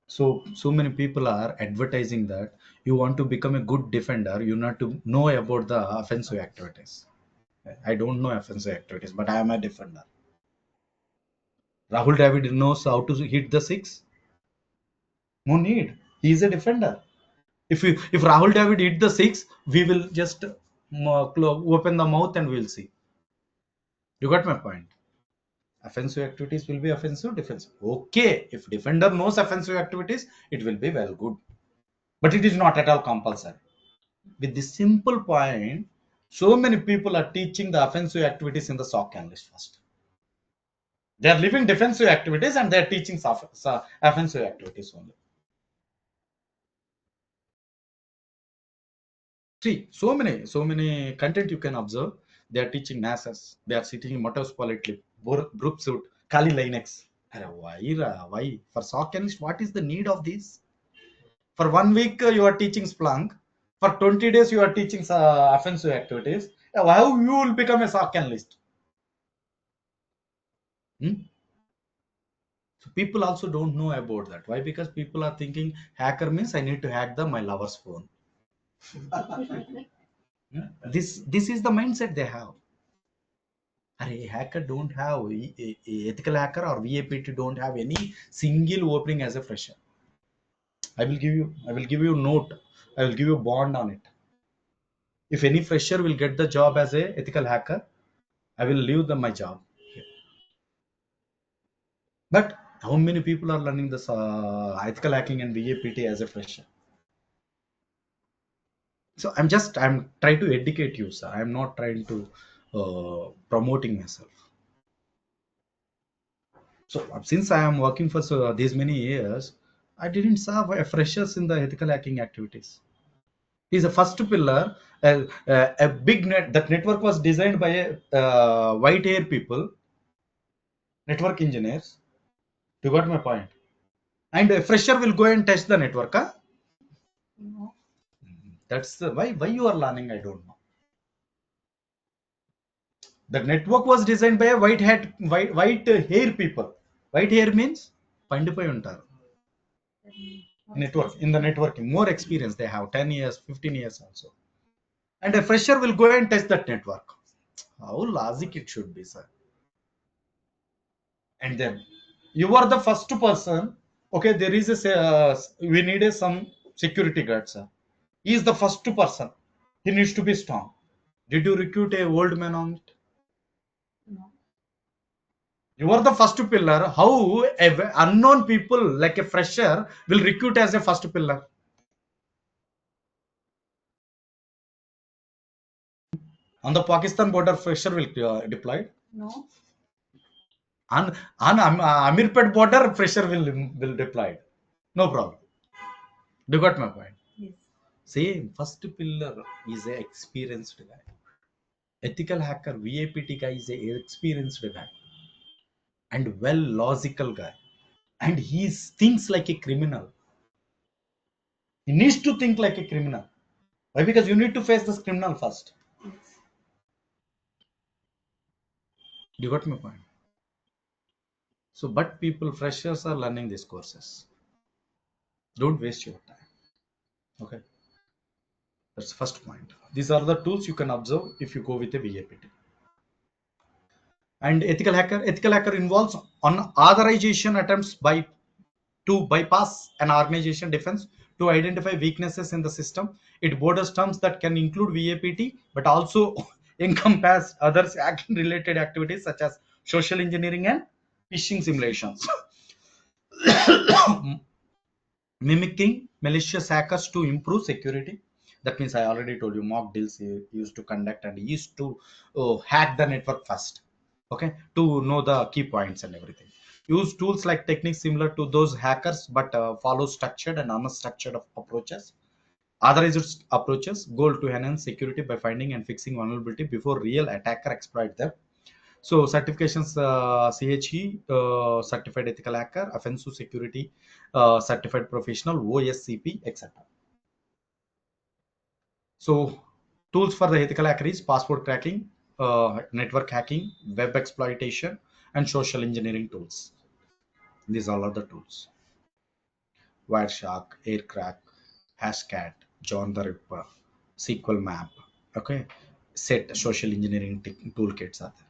So many people are advertising that you want to become a good defender, you need to know about the offensive activities. I don't know offensive activities, but I am a defender. Rahul Dravid knows how to hit the six. No need. He is a defender. If Rahul Dravid hit the six, we will just open the mouth and we'll see. You got my point. Offensive activities will be offensive, defensive. Okay, if defender knows offensive activities, it will be well good. But it is not at all compulsory. With this simple point, so many people are teaching the offensive activities in the SOC analyst first. They are leaving defensive activities and they are teaching offensive activities only. See, so many content you can observe. They are teaching NASAs. They are sitting motors politely. Group suit, Kali Linux. Why? For SOC analyst, what is the need of this? For 1 week, you are teaching Splunk. For 20 days, you are teaching offensive activities. How you will become a SOC analyst? Hmm? So people also don't know about that. Why? Because people are thinking hacker means I need to hack my lover's phone. This is the mindset they have. A hacker don't have ethical hacker or VAPT don't have any single opening as a fresher. I will give you note. I will give you bond on it. If any fresher will get the job as a ethical hacker, I will leave them my job. But how many people are learning this ethical hacking and VAPT as a fresher? So I'm trying to educate you, sir. I'm not trying to promoting myself. So since I am working for these many years, I didn't serve a freshers in the ethical hacking activities. Is a first pillar. A big net that network was designed by a white hair people, network engineers. You got my point. And a fresher will go and test the network. Huh? No. That's why you are learning. I don't know. The network was designed by a white hair people. White hair means పండిపోయి ఉంటారు. Network in the networking, more experience they have, 10 years, 15 years also. And a fresher will go and test that network. How logic it should be, sir. And then you are the first person. Okay, there is we need some security guard, sir. He is the first person. He needs to be strong. Did you recruit a old man on it? No. You are the first pillar. How unknown people like a fresher will recruit as a first pillar? On the Pakistan border, fresher will deploy. No. On Amirpet border, fresher will deploy. No problem. You got my point. Yes. Same. First pillar is a experienced guy. Ethical hacker VAPT guy is a experienced guy and well logical guy, and he thinks like a criminal. He needs to think like a criminal. Why? Because you need to face this criminal first. Yes. You got my point. So, but people, freshers are learning these courses. Don't waste your time. Okay, that's the first point. These are the tools you can observe if you go with a VAPT. And ethical hacker involves unauthorization attempts to bypass an organization defense to identify weaknesses in the system. It borders terms that can include VAPT, but also encompass other hacking related activities such as social engineering and phishing simulations. Mimicking malicious hackers to improve security. That means I already told you mock deals he used to conduct and he used to hack the network first. Okay, to know the key points and everything. Use tools like techniques similar to those hackers, but follow structured and unstructured approaches. Authorized approaches goal to enhance security by finding and fixing vulnerability before real attacker exploit them. So certifications, CHE, Certified Ethical Hacker, Offensive Security, Certified Professional, OSCP, etc. So tools for the ethical hacker is password cracking, network hacking, web exploitation, and social engineering tools. These all are the tools. Wireshark, Aircrack, Hashcat, John the Ripper, SQL Map. Okay. set social engineering toolkits are there.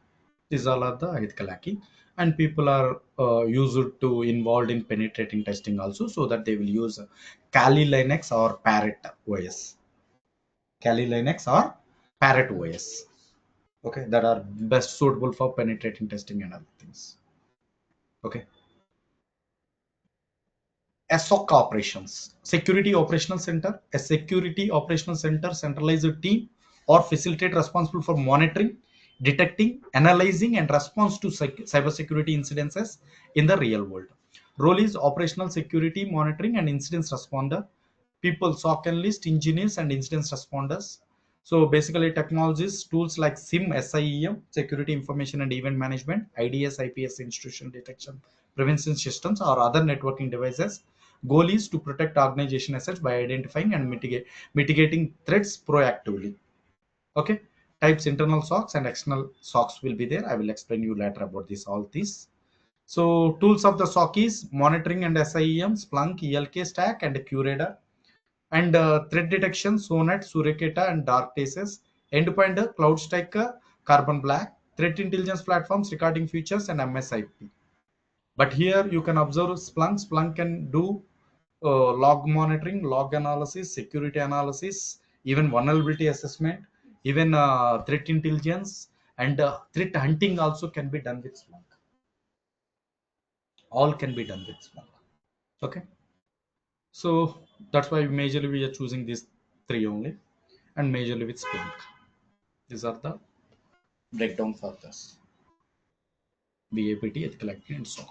These all are the ethical hacking, and people are used to involved in penetrating testing also, so that they will use Kali Linux or Parrot OS. Kali Linux or Parrot OS. Okay, that are best suitable for penetrating testing and other things. Okay. SOC operations, security operational center. A security operational center centralized team or facilitate responsible for monitoring, detecting, analyzing, and response to cybersecurity incidences in the real world. Role is operational security monitoring and incidents responder. People, SOC analysts, engineers, and incidents responders. So basically, technologies, tools like SIEM, security information and event management, IDS, IPS, institution detection, prevention systems, or other networking devices. Goal is to protect organization assets by identifying and mitigating threats proactively. Okay. Types internal SOCs and external SOCs will be there. I will explain you later about this all this. So tools of the SOC is monitoring and SIEM, Splunk, ELK stack, and QRadar. And threat detection, Sonet, Suricata, and Dark Traces. Endpoint, CloudStrike, Carbon Black. Threat intelligence platforms, recording features, and MSIP. But here you can observe Splunk. Splunk can do log monitoring, log analysis, security analysis, even vulnerability assessment, even threat intelligence, and threat hunting also can be done with Splunk. All can be done with Splunk. Okay. So that's why majorly we are choosing these three only, and majorly with Splunk. These are the breakdown for this. BAPT, ethical acting, and SOC.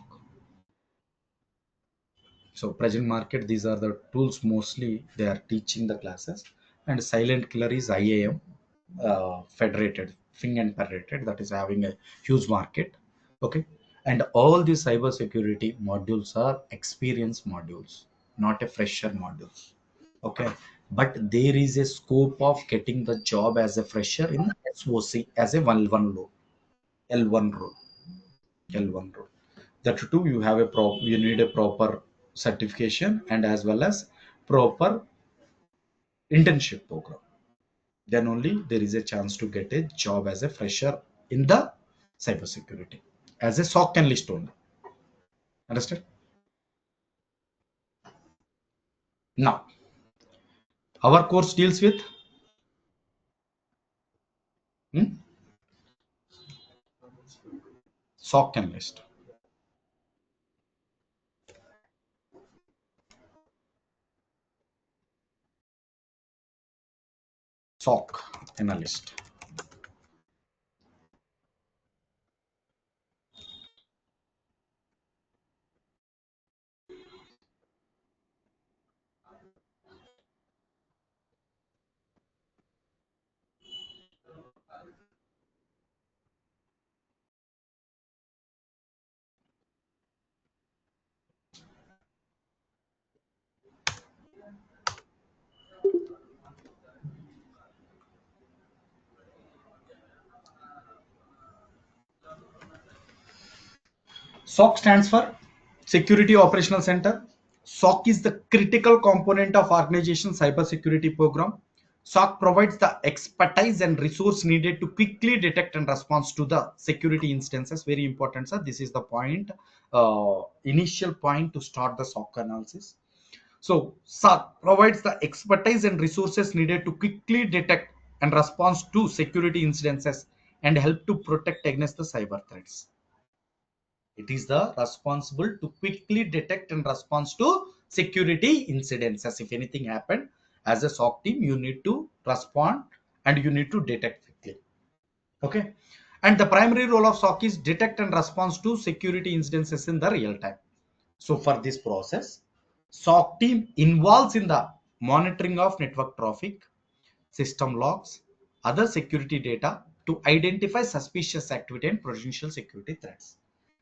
So present market, these are the tools mostly they are teaching the classes. And silent killer is IAM, federated, Fing and federated, that is having a huge market. Okay. And all these cyber security modules are experience modules, not a fresher modules. Okay. But there is a scope of getting the job as a fresher in SOC as a L1 role. L1 role. L1 role. That too, you have you need a proper certification and as well as proper internship program. Then only there is a chance to get a job as a fresher in the cybersecurity as a SOC analyst only. Understand? Now, our course deals with SOC analyst. SOC analyst. SOC stands for Security Operational Center. SOC is the critical component of organization cybersecurity program. SOC provides the expertise and resource needed to quickly detect and respond to the security instances. Very important, sir. This is the point, initial point to start the SOC analysis. So SOC provides the expertise and resources needed to quickly detect and respond to security incidences and help to protect against the cyber threats. It is the responsible to quickly detect and respond to security incidents. As if anything happened, as a SOC team, you need to respond and you need to detect quickly. Okay. And the primary role of SOC is detect and respond to security incidences in the real time. So for this process, SOC team involves in the monitoring of network traffic, system logs, other security data to identify suspicious activity and potential security threats.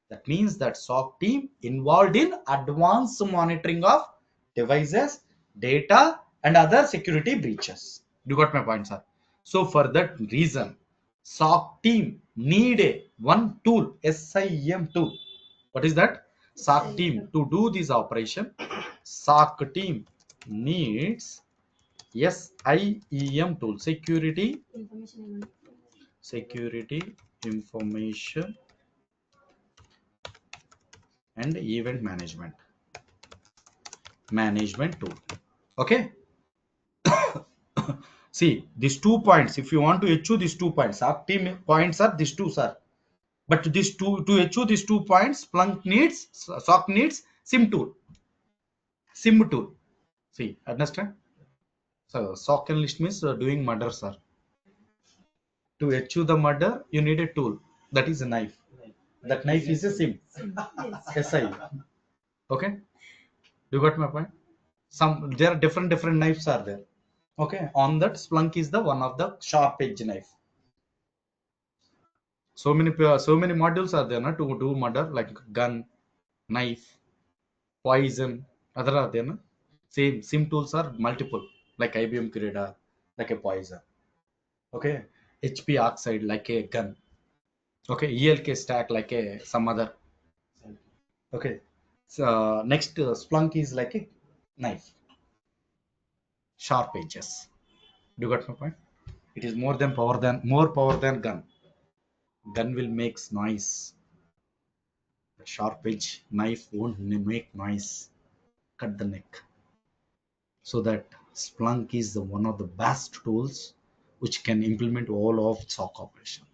That means that SOC team involved in advanced monitoring of devices, data, and other security breaches. You got my point, sir? So for that reason, SOC team need a one tool, SIEM tool. What is that? SOC team to do this operation. SOC team needs SIEM tool, security security information and event management tool. Okay. See these 2 points. If you want to achieve these 2 points, team points are these two, sir. But these two, to achieve these 2 points, Splunk needs, SOC needs SIEM tool. SIEM tool. See, understand? So SOC Analyst means doing murder, sir. To achieve the murder, you need a tool. That is a knife. That knife is a SIEM. Yes. SI. Okay. You got my point? There are different knives are there. Okay. On that, Splunk is the one of the sharp edge knife. So many modules are there, na, to do murder, like gun, knife, poison, other are there, na? Same SIM tools are multiple, like IBM QRadar, like a poison. Okay. HP oxide, like a gun. Okay. ELK stack, like a some other. Okay. So next, Splunk is like a knife, sharp edges. Do you got my point? It is more power than gun. Gun will makes noise. The sharp edge knife won't make noise. Cut the neck. So that Splunk is one of the best tools which can implement all of SOC operation.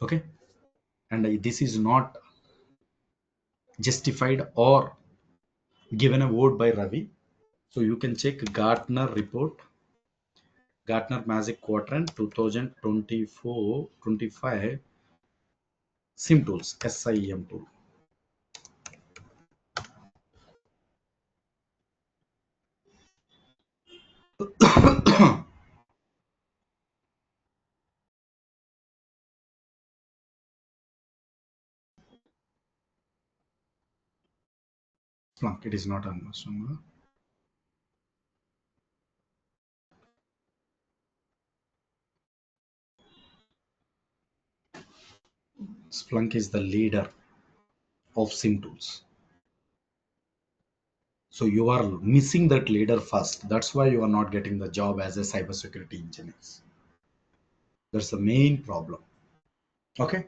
Okay. And this is not justified or given a word by Ravi. So you can check Gartner report, Gartner Magic Quadrant 2024-25 SIEM tools, SIEM tool. Splunk, it is not understood. Splunk is the leader of SIEM tools. So you are missing that leader first. That's why you are not getting the job as a cybersecurity engineer. That's the main problem. Okay.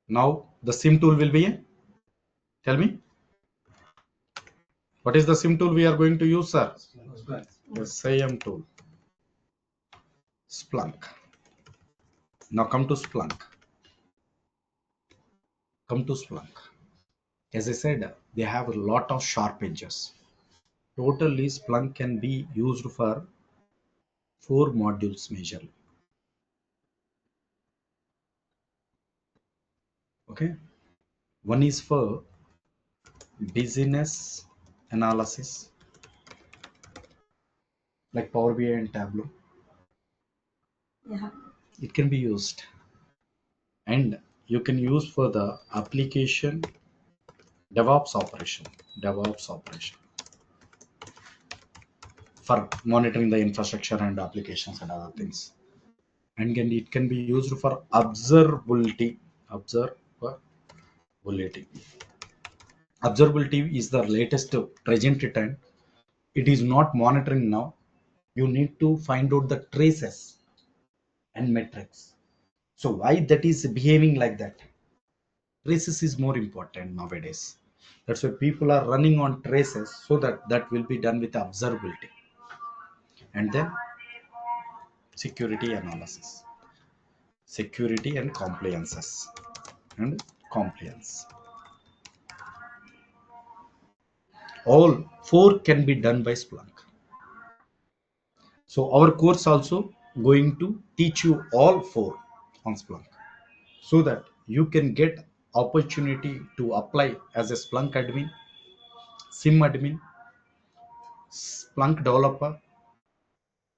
Now the SIEM tool will be tell me. What is the SIEM tool we are going to use, sir? The SIEM tool. Splunk. Now come to Splunk. Come to Splunk. As I said, they have a lot of sharp edges. Totally, Splunk can be used for 4 modules majorly. Okay. One is for business analysis, like Power BI and Tableau. Yeah. It can be used, and you can use for the application DevOps operation for monitoring the infrastructure and applications and other things. And again, it can be used for observability. Observability is the latest present time. It is not monitoring now. You need to find out the traces and metrics. So why that is behaving like that? Traces is more important nowadays. That's why people are running on traces, so that will be done with observability. And then security analysis, security and compliances, and compliance. All 4 can be done by Splunk. So our course also going to teach you all 4 on Splunk, so that you can get opportunity to apply as a Splunk admin, SIM admin, Splunk developer,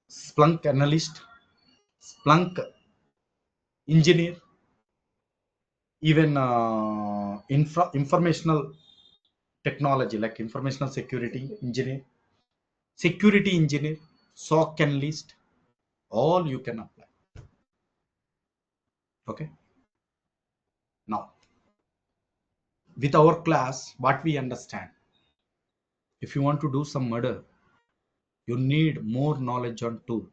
Splunk analyst, Splunk engineer, even informational technology, like informational security engineer, SOC analyst, all you can apply. Okay. Now, with our class, what we understand, if you want to do some murder, you need more knowledge on tool.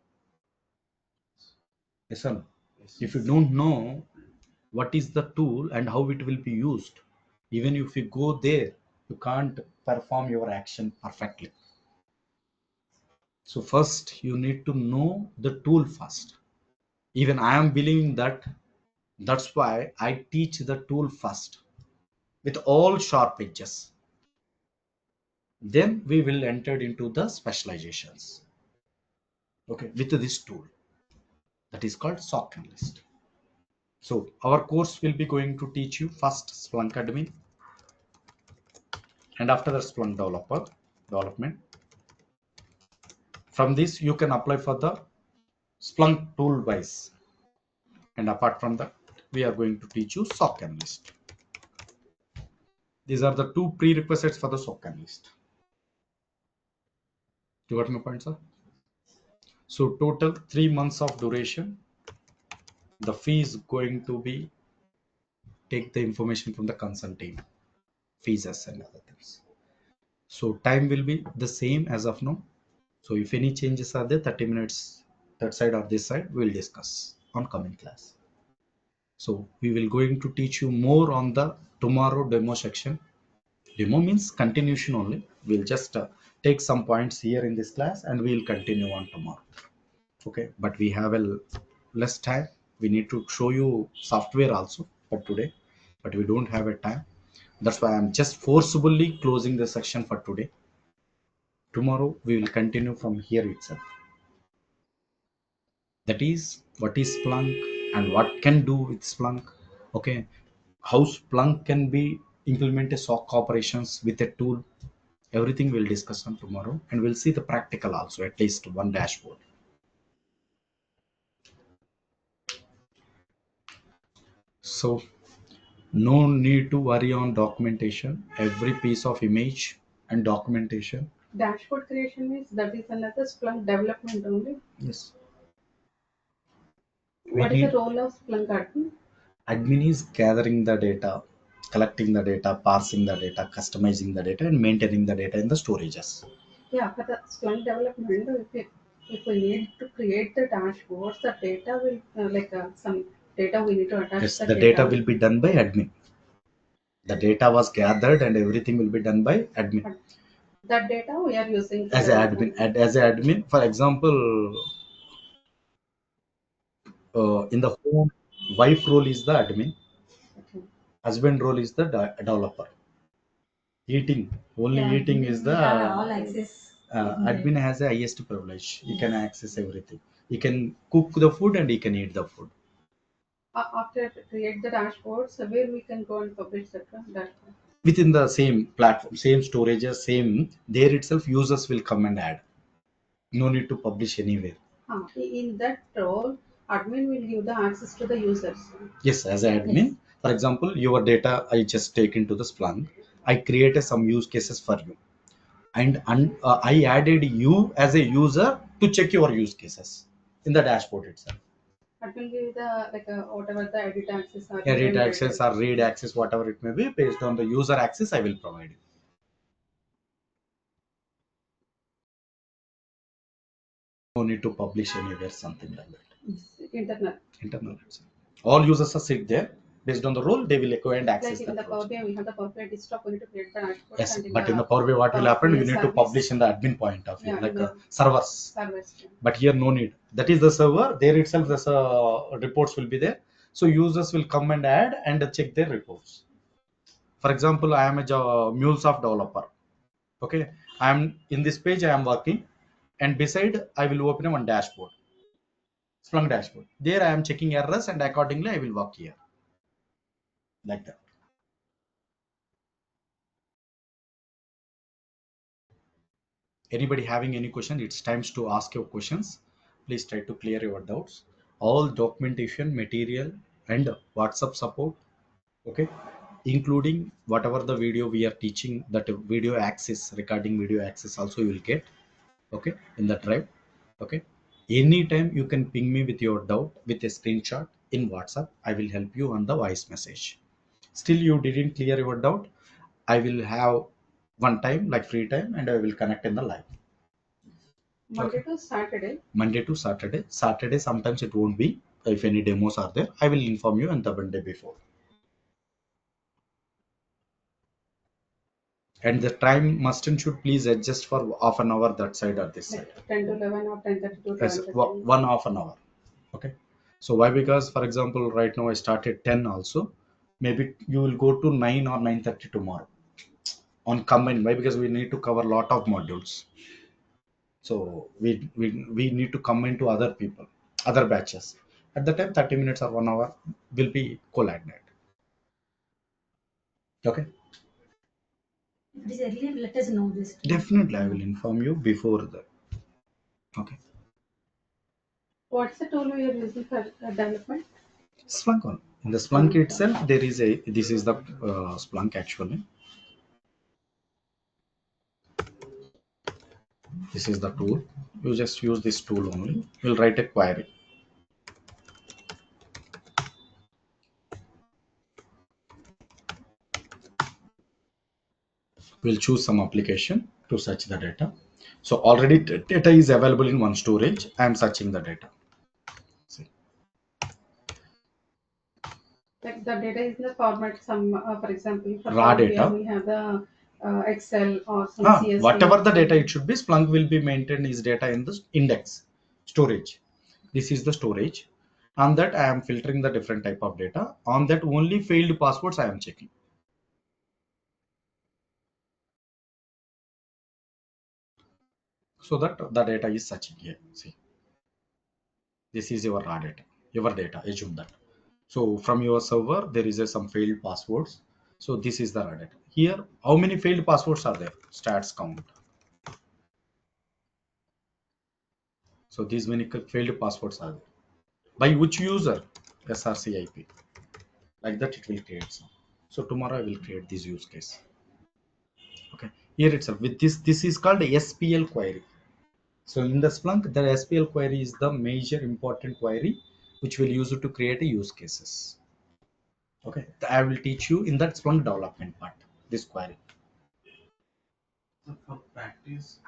Yes or no? Yes. If you don't know what is the tool and how it will be used, even if you go there, you can't perform your action perfectly. So first you need to know the tool first. Even I am believing that. That's why I teach the tool first with all sharp edges. Then we will enter into the specializations, okay, with this tool that is called SOC Analyst. So our course will be going to teach you first Splunk admin, and after the Splunk development. From this you can apply for the Splunk tool wise, and apart from that we are going to teach you SOC Analyst. These are the two prerequisites for the SOC Analyst. You got my point, sir? So total 3 months of duration. The fee is going to be take the information from the consent team, fees and other things. So time will be the same as of now. So if any changes are there, 30 minutes that side or this side, we'll discuss on coming class. So we will going to teach you more on the tomorrow demo section. Demo means continuation only. We'll just take some points here in this class and we'll continue on tomorrow. Okay, but we have a less time. We need to show you software also for today, but we don't have a time. That's why I'm just forcibly closing the section for today. Tomorrow we will continue from here itself. That is what is Splunk and what can do with Splunk. Okay, how Splunk can be implement a SOC operations with a tool. Everything we'll discuss on tomorrow, and we'll see the practical also, at least one dashboard. So no need to worry on documentation. Every piece of image and documentation. Dashboard creation is that is another Splunk development only. Yes. What is the role of Splunk admin? Admin is gathering the data, collecting the data, parsing the data, customizing the data, and maintaining the data in the storages. Yeah, for the Splunk development, if we need to create the dashboards, the data will some data we need to attach Yes, the the data will be done by admin. The data was gathered and everything will be done by admin. That data we are using As an admin, as an admin, for example, in the home, wife role is the admin, Okay. husband role is the developer. Eating, only eating is the all access. admin has the highest privilege. He can access everything. He can cook the food and he can eat the food. After create the dashboards, where we can go and publish that dashboard. Within the same platform, same storages, same, there itself users will come and add. No need to publish anywhere. In that role, admin will give the access to the users. Yes, as an admin, yes. For example, your data I just take into the Splunk. I created some use cases for you, and I added you as a user to check your use cases in the dashboard itself. That will give the whatever the edit access or Edit access or read access, whatever it may be, based on the user access, I will provide you. No need to publish anywhere, something like that. Internal. All users are sit there. Based on the role, they will go and access in the Power BI, we have the Power BI desktop. We need to create the dashboard. Yes, but in the Power BI, what will happen? You need to publish in the admin point of view, like servers. But here, no need. That is the server. There itself, the reports will be there. So users will come and add and check their reports. For example, I am a MuleSoft developer. Okay, I am in this page. I am working, and beside I will open one dashboard, Splunk dashboard. There I am checking errors, and accordingly I will work here, like that. Anybody having any question? It's times to ask your questions. Please try to clear your doubts. All documentation material and WhatsApp support, okay, including whatever the video we are teaching, that video access, recording video access also you will get, okay, in the drive. Okay, anytime you can ping me with your doubt with a screenshot in WhatsApp. I will help you on the voice message. Still you didn't clear your doubt, I will have one time like free time and I will connect in the live. Monday to Saturday. Monday to Saturday. Saturday sometimes it won't be. if any demos are there, I will inform you and the one day before. And the time must and should please adjust for half an hour that side or this side. Like 10 to 11 or 10:30 to Yes, 11:30. one half an hour. Okay. So why? Because for example, right now I started 10 also. Maybe you will go to 9 or 9:30 tomorrow on combine. Why? Because we need to cover a lot of modules. So we need to combine to other people, other batches. At the time, 30 minutes or 1 hour will be collided. Okay. If it is early, let us know this. Definitely, I will inform you before that. Okay. What's the tool we are using for development? Splunk on. In the Splunk itself, there is a, this is the Splunk actually. This is the tool. You just use this tool only. We'll write a query. We'll choose some application to search the data. So already data is available in one storage. I am searching the data. See. Like the data is in the format, some, for example, for Raw Power BI, data. we have the Excel or some CSV. Whatever the data it should be, Splunk will be maintained his data in the index storage. This is the storage. On that, I am filtering the different type of data. On that, only failed passwords I am checking. So that the data is searching here. See, this is your raw data, your data. Assume that. So from your server, there is some failed passwords. So this is the raw data. Here, how many failed passwords are there? Stats count. So these many failed passwords are there. By which user? SRC IP. Like that, it will create some. So tomorrow I will create this use case. Okay. Here itself with this is called SPL query. So in the Splunk, the SPL query is the major important query which we'll use it to create a use cases. Okay, I will teach you in that Splunk development part this query. So for practice,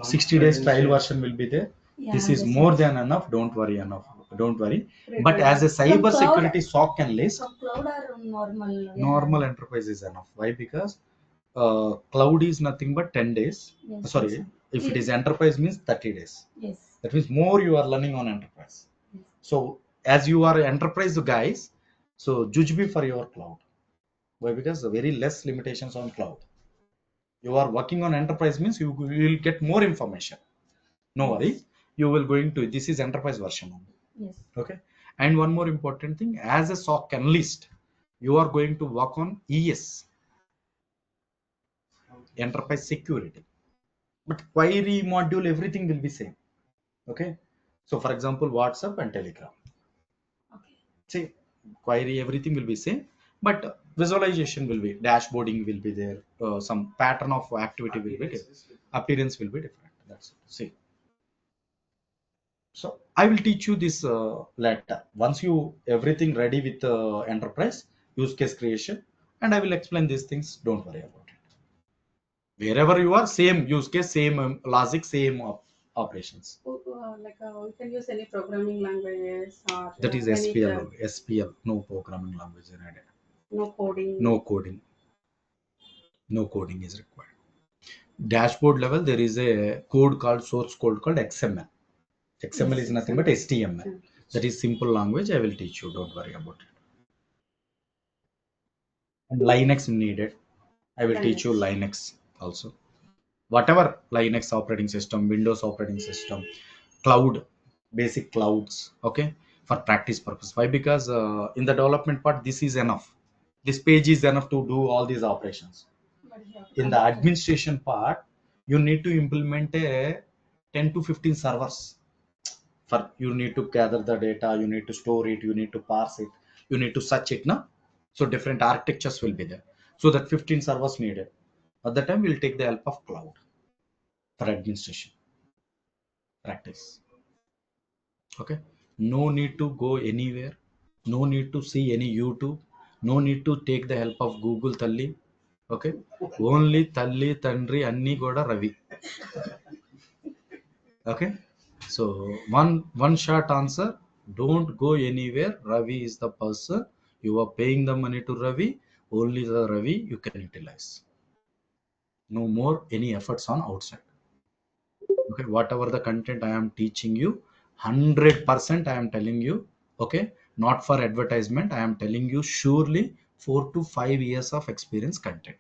60 days trial version will be there. Yeah, This is that's more right. than enough. Don't worry enough. Don't worry. But as a cybersecurity SOC analyst, From cloud or normal? normal enterprise is enough. Why? Because cloud is nothing but 10 days. Yes, Sorry, yes, if it is enterprise means 30 days. yes. That means more you are learning on enterprise. Yes. So as you are enterprise guys, so judge me for your cloud. Why? Because very less limitations on cloud. You are working on enterprise means you will get more information. No worries. You will going to, this is enterprise version only. Yes. Okay. And one more important thing, as a SOC analyst, you are going to work on ES, enterprise security. But query module, everything will be same. Okay. So for example, WhatsApp and Telegram. Okay. See, query, everything will be same, but visualization will be, dashboarding will be there, some pattern of activity will be there, appearance will be different. That's it. See. So I will teach you this later. Once you everything ready with enterprise use case creation, and I will explain these things. Don't worry about it. Wherever you are, same use case, same logic, same operations. We can use any programming languages or That is any SPL only. SPL, no programming language in it. no coding. No coding. No coding is required. Dashboard level, there is a code called source code called XML. XML is nothing but HTML. That is simple language. I will teach you. Don't worry about it. And Linux needed. I will teach you Linux also. Whatever Linux operating system, Windows operating system, cloud, basic clouds. Okay, for practice purpose. Why? Because in the development part, this is enough. This page is enough to do all these operations. In the administration part, you need to implement a 10 to 15 servers. For you need to gather the data, you need to store it, you need to parse it, you need to search it. Now, so different architectures will be there. So that 15 servers needed. At the time, we'll take the help of cloud for administration practice. Okay. No need to go anywhere. No need to see any YouTube. No need to take the help of Google Talli. Okay. Only Talli, Tandri, Anni Goda Ravi. Okay. So one short answer. Don't go anywhere. Ravi is the person. You are paying the money to Ravi. Only the Ravi you can utilize. No more any efforts on outside. Okay, whatever the content I am teaching you, 100% I am telling you. Okay, not for advertisement. I am telling you surely 4 to 5 years of experience content.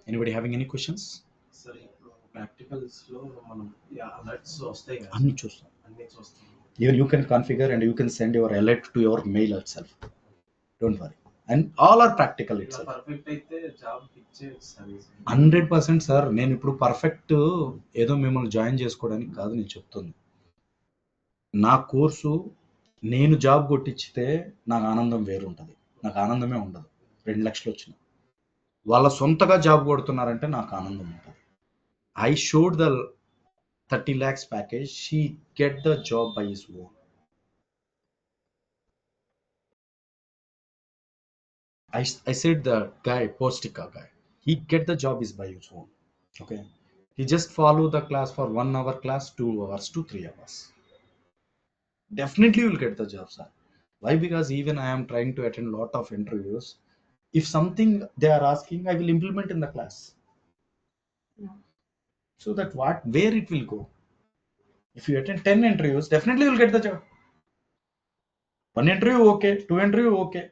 Anybody having any questions? సరే ఇప్పుడు practicals లో మనం alerts వస్తాయి కదా అన్ని చూస్తాం. అన్ని చూస్తాం. Even you can configure and you can send your alert to your mail itself. Don't worry. And all are practical ఇలా itself. పర్ఫెక్ట్ అయితే జాబ్ ఇచ్చేస్తుంది. 100% సార్. నేను ఇప్పుడు పర్ఫెక్ట్ ఏదో మిమ్మల్ని జాయిన్ చేసుకోవడానికి కాదు నేను చెప్తుంది. నా కోర్సు నేను జాబ్ కొట్టించితే నాకు ఆనందం వేరు ఉంటుంది. నాకు ఆనందమే ఉండదు. 2 లక్షలు వచ్చిన వాళ్ళ సొంతగా జాబ్ కొడుతున్నారంటే నాకు ఆనందం ఉంటుంది. I showed the 30 lakhs package. She get the job by his own. I said the guy, Postika guy, he get the job is by his own. Okay, he just follow the class for 1 hour class, 2 hours to 3 hours. Definitely will get the job, sir. Why? Because even I am trying to attend lot of interviews. If something they are asking, I will implement in the class. Yeah. So that where it will go. If you attend 10 interviews, definitely you will get the job. 1 interview okay, 2 interview okay.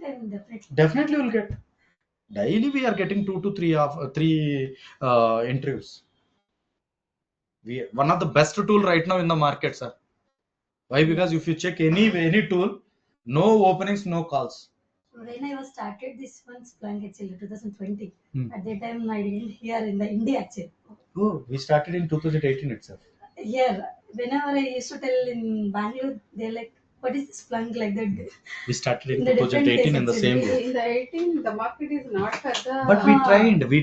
Then Definitely will get. Daily we are getting 2 to 3 of 3 interviews. We one of the best tool right now in the market, sir. Why? Because if you check any tool, no openings, no calls. when I was started this one Splunk actually 2020, Hmm. at that time I didn't hear in the India actually. Oh, we started in 2018 itself. Here, whenever I used to tell in Bangalore, they're like, "What is this Splunk like that?" We started in In the different 2018 in the places, same In way. the 18, the market is not for the. But we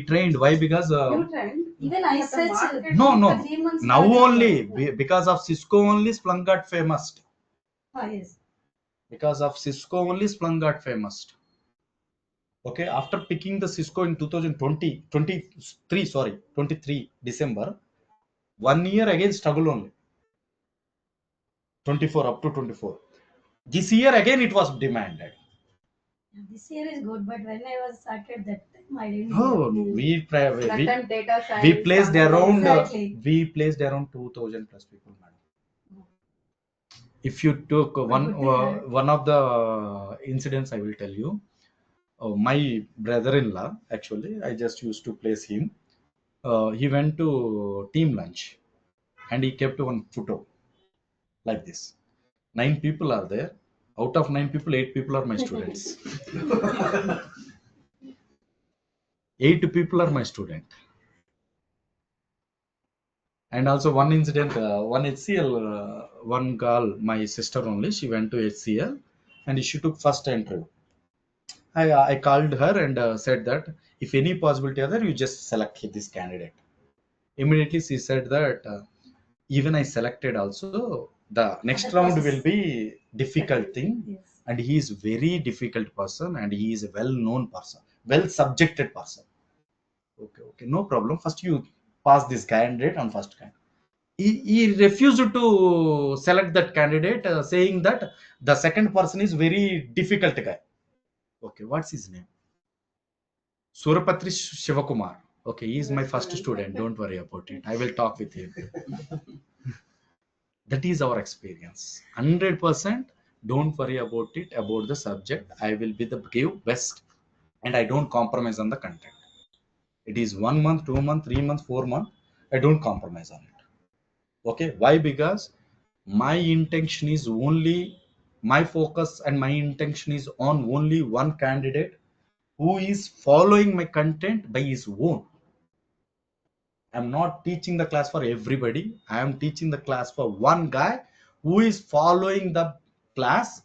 trained. Why? Because You trained. Even I But the searched market- no. for 3 months. Now started only for- because of Cisco only Splunk got famous. yes. Because of Cisco only Splunk got famous. Okay, after picking the Cisco in 23 December, 1 year again struggle only. 24 up to 24. This year again it was demanded. This year is good, but when I was started that time, I didn't. Oh, That time data science. we placed around Exactly. we placed around 2,000 plus people, madam. If you took one of the incidents, I will tell you. My brother-in-law, actually, I just used to place him. He went to team lunch and he kept one photo like this. 9 people are there. Out of 9 people, 8 people are my students. 8 people are my student. And also one incident, one HCL, one girl, my sister only, she went to HCL and she took first interview. I called her and said that if any possibility other, you just select this candidate. Immediately she said that even I selected also, the next Other round process. will be difficult thing. Yes. And he is very difficult person and he is a well-known person, well-subjected person. Okay, no problem. First you pass this candidate on first candidate. He refused to select that candidate, saying that the second person is very difficult guy. Okay, what's his name? Surapatri Shivakumar. Okay, he is my first student. Don't worry about it. I will talk with him. That is our experience. 100%. Don't worry about it, about the subject. I will be the give best and I don't compromise on the content. It is 1 month, 2 month, 3 months, 4 month. I don't compromise on it. Okay, why? Because my intention is only, my focus and my intention is on only one candidate who is following my content by his own. I'm not teaching the class for everybody. I am teaching the class for one guy who is following the class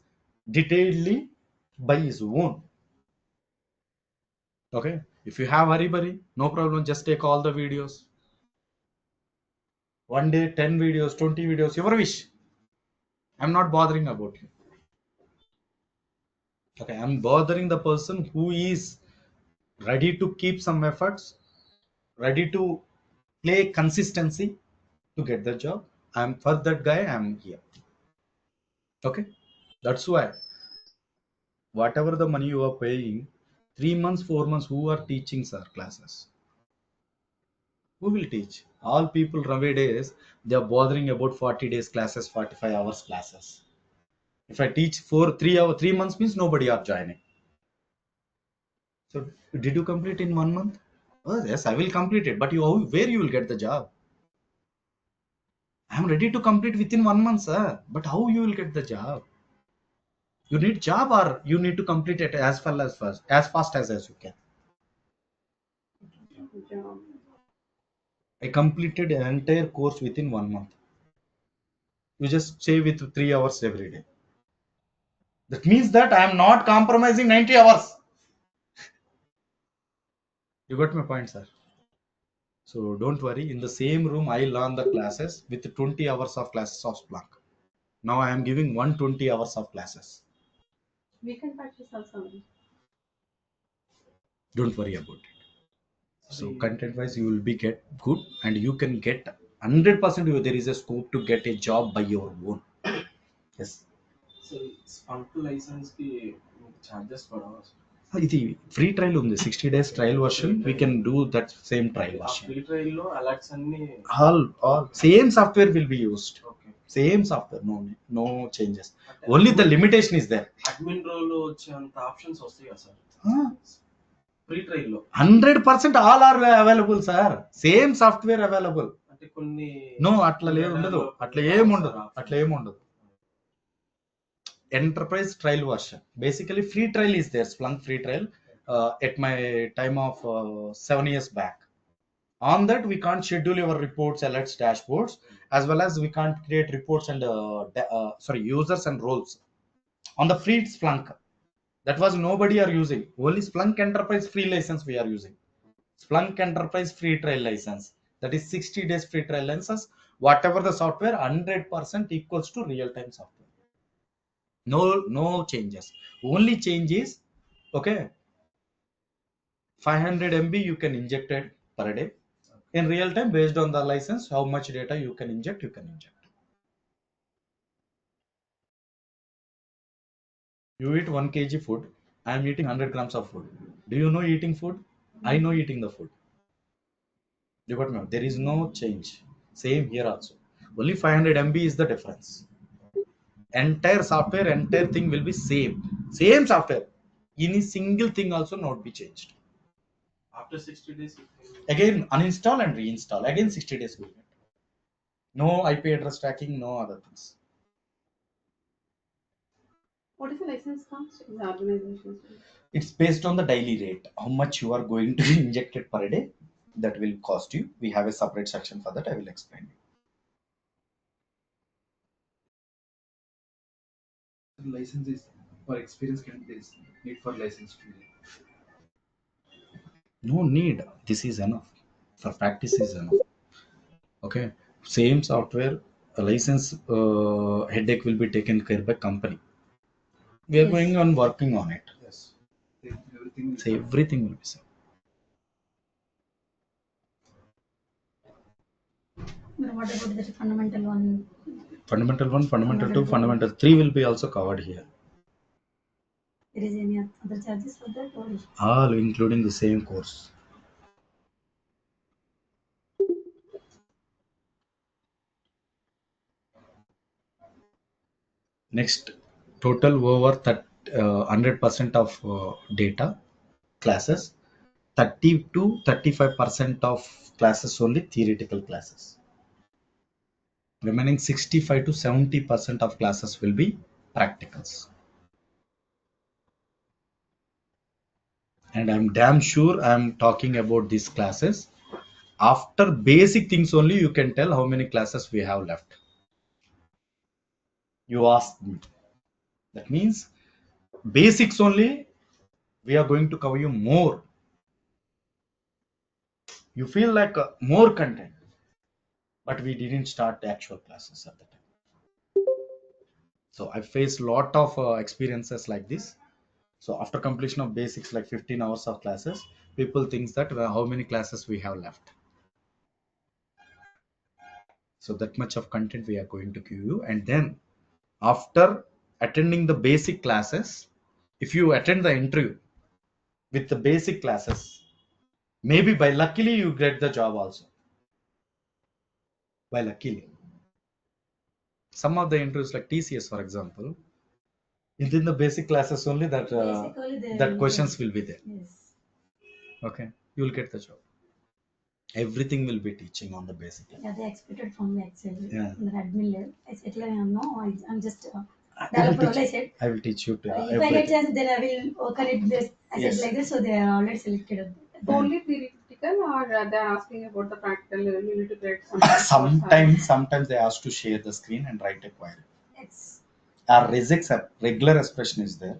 detailedly by his own. Okay, if you have hurry, no problem, just take all the videos. One day 10 videos, 20 videos, your wish. I'm not bothering about you. Okay, I'm bothering the person who is ready to keep some efforts ready to play consistency to get the job, I'm for that guy, I'm here. Okay, that's why whatever the money you are paying, 3 months, 4 months, who are teaching sir classes? Who will teach? All people nowadays they are bothering about 40 days classes, 45 hours classes. If I teach for 3 hour 3 months means nobody are joining. So did you complete in 1 month? Oh yes, I will complete it. But where you will get the job? I am ready to complete within 1 month, sir. But how you will get the job? You need job or you need to complete it as fast as you can. Job. I completed an entire course within 1 month. You just stay with 3 hours every day. That means that I am not compromising 90 hours. You got my point, sir. So don't worry. In the same room, I learn the classes with 20 hours of classes of Splunk. Now I am giving 120 hours of classes. Weekend patches also. Don't worry about it. So content wise, you will be get good, and you can get 100%. There is a scope to get a job by your own. Yes. So స్పంక్ license కి charges పడవా? ఇది free trial ఉంది, 60 days trial version. We can do that same trial version. Free trial లో alerts అన్ని all same software will be used. Okay. Same software, no changes. Only the limitation is there. Admin role వచ్చేంత options వస్తాయి కదా sir free trial లో? 100% all are available, sir. Same software available. అంటే కొన్ని No, అట్లా లేదు, ఉండదు. అట్లా ఏముండదు. Enterprise trial version. Basically, free trial is there. Splunk free trial. At my time of 7 years back. On that, we can't schedule your reports, alerts, dashboards, as well as we can't create reports and users and roles on the free Splunk. That was nobody are using. Only Splunk Enterprise free license we are using. Splunk Enterprise free trial license. That is 60 days free trial license. Whatever the software, 100% equals to real-time software. No changes. Only change is, okay, 500 MB you can inject it per day. In real time, based on the license, how much data you can inject. You eat 1 kg food. I am eating 100 grams of food. Do you know eating food? I know eating the food. You got me? There is no change. Same here also. Only 500 MB is the difference. Entire software, entire thing will be same. Same software. Any single thing also not be changed. After 60 days Again, uninstall and reinstall. Again, 60 days will get. No IP address tracking, no other things. What is the license cost? Is the organization? It's based on the daily rate. How much you are going to inject it per day, that will cost you. We have a separate section for that. I will explain you. License is for experience, can there is need for license to No need. This is enough. For practice is enough. Okay. Same software, a license headache will be taken care by company. We are going on working on it. yes everything So everything will be same. What about the fundamental one? Fundamental 1, fundamental 2, fundamental 3 will be also covered here. There is any other charges for that? Or All including the same course. Next, total over 100% of data classes, 30 to 35% of classes only theoretical classes. Remaining 65 to 70% of classes will be practicals. And I'm damn sure I'm talking about these classes. After basic things only, you can tell how many classes we have left. You asked me. That means basics only, we are going to cover you more. You feel like more content, but we didn't start the actual classes at the time. So I faced a lot of experiences like this. So after completion of basics, like 15 hours of classes, people thinks that how many classes we have left. So that much of content we are going to give you. And then after attending the basic classes, if you attend the interview with the basic classes, maybe by luckily you get the job also. By luckily. Some of the interviews like TCS, for example, within the basic classes only that Basically, that questions will be there. Yes. Okay, you will get the job. Everything will be teaching on the basic level. Yeah, they expected from me actually. Yeah. In the admin level. I said, like, no, I'm just I will developer. teach, I said, I will teach you to if I get everything. chance, then I will work on it. This I Yes. said like this, so they are already selected. Only theoretical, or they're asking about the practical? You need to create some dashboards or- Sometimes they ask to share the screen and write a query. It's Our regex regular expression is there.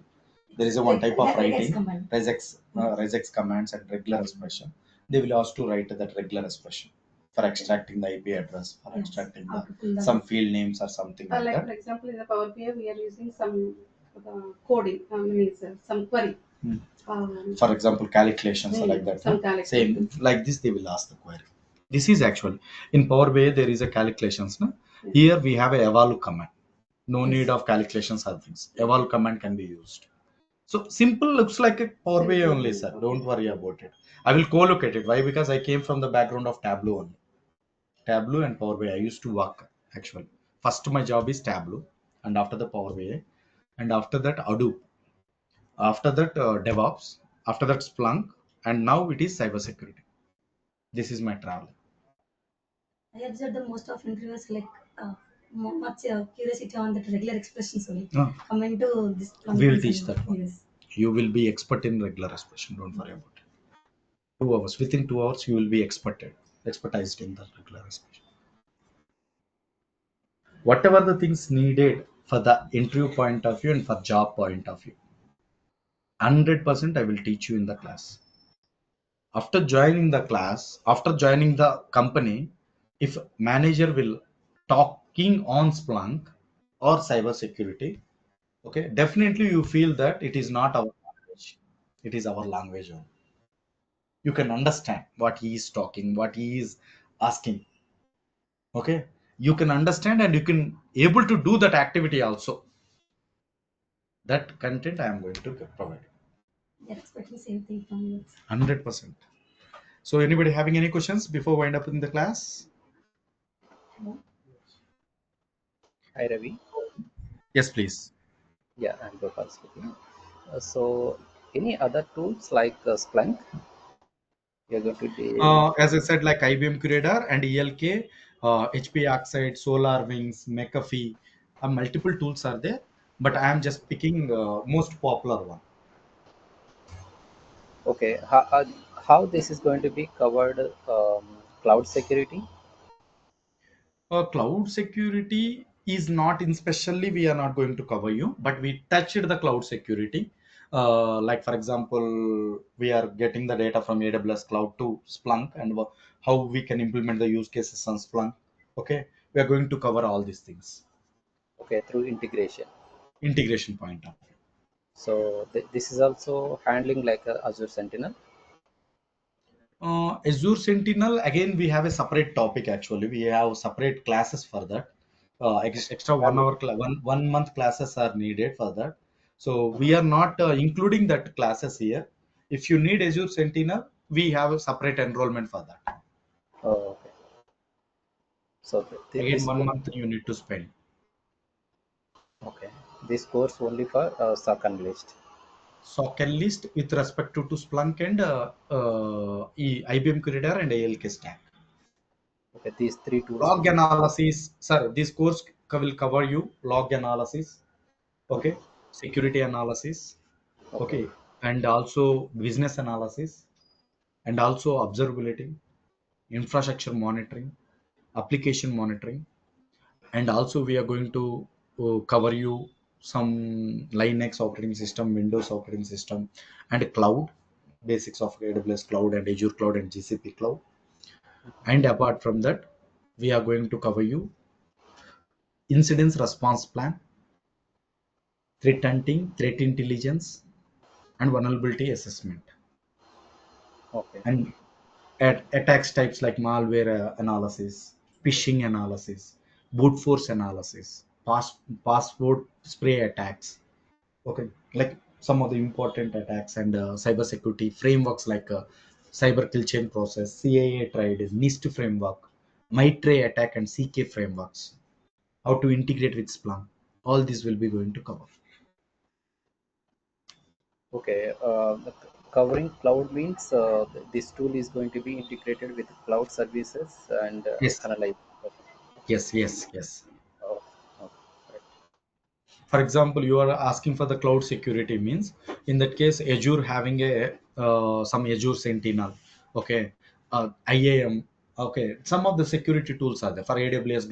There is a one type of regex writing command. regex commands and regular expression. They will ask to write that regular expression for extracting the IP address, for Yes. extracting How to pull the them. some field names or something like like that. for example, in the Power BI, we are using some coding. Means some query. Hmm. For example, calculations or like that. Some Same like this, they will ask the query. This is actually in Power BI there is a calculations. No? Yes. Here we have a evalu command. No Yes. need of calculations or things. Evalu command can be used. So simple looks like a Power BI Simple, only, sir. okay. Don't worry about it. I will co-locate it. Why? Because I came from the background of Tableau only. Tableau and Power BI. I used to work actually. First my job is Tableau, and after the Power BI, and after that Hadoop, after that DevOps, after that Splunk, and now it is cybersecurity. This is my travel. I observed the most of interviewers like much curiosity on that regular expressions only. Oh, Coming to this. we will teach that one. Yes. You will be expert in regular expression. Don't worry about it. 2 hours. Within 2 hours, you will be expertized in the regular expression. Whatever the things needed for the interview point of view and for job point of view, 100% I will teach you in the class. After joining the class, after joining the company, if manager will talking on Splunk or cybersecurity, okay, definitely you feel that it is not our language, it is our language only. You can understand what he is talking, what he is asking. Okay, you can understand and you can able to do that activity also. That content I am going to provide. They're expecting same thing from you. 100%. So anybody having any questions before wind up in the class? Hi Ravi. Yes, please. Yeah, I'm Gopal speaking. So, any other tools like Splunk? You're going to be As I said, like IBM QRadar and ELK, HP Oxide, Solar Wings, McAfee, multiple tools are there, but I am just picking most popular one. okay. How this is going to be covered? Cloud security. Cloud security is not in specially we are not going to cover you, but we touched the cloud security. Like for example, we are getting the data from AWS cloud to Splunk and how we can implement the use cases on Splunk. Okay, we are going to cover all these things. Okay, through integration. Integration point of view. So this is also handling like Azure Sentinel. Azure Sentinel, again, we have a separate topic actually. We have separate classes for that. Extra 1 hour, 1 month classes are needed for that. So we are not including that classes here. If you need Azure Sentinel, we have a separate enrollment for that. Oh, okay. So Again, 1 month you need to spend. okay. This course only for SOC Analyst. SOC Analyst with respect to Splunk and IBM QRadar and ALK stack. Okay, these three tools. Log analysis, sir, this course will cover you log analysis, okay, security analysis, okay, and also business analysis, and also observability, infrastructure monitoring, application monitoring, and also we are going to cover you some Linux operating system, Windows operating system, and cloud, basics of AWS cloud and Azure cloud and GCP cloud. And apart from that, we are going to cover you incident response plan, threat hunting, threat intelligence, and vulnerability assessment. Okay. And attacks types like malware analysis, phishing analysis, brute force analysis, password spray attacks. Okay, like some of the important attacks and cybersecurity frameworks like cyber kill chain process, CAA tried, NIST framework, MITRE attack and CK frameworks. How to integrate with Splunk. All this will be going to cover. Okay. Covering cloud means this tool is going to be integrated with cloud services and Yes, analyze. Okay. yes. Oh, okay. Right. For example, you are asking for the cloud security means in that case Azure having a some Azure Sentinel, okay, IAM, okay, some of the security tools are there for AWS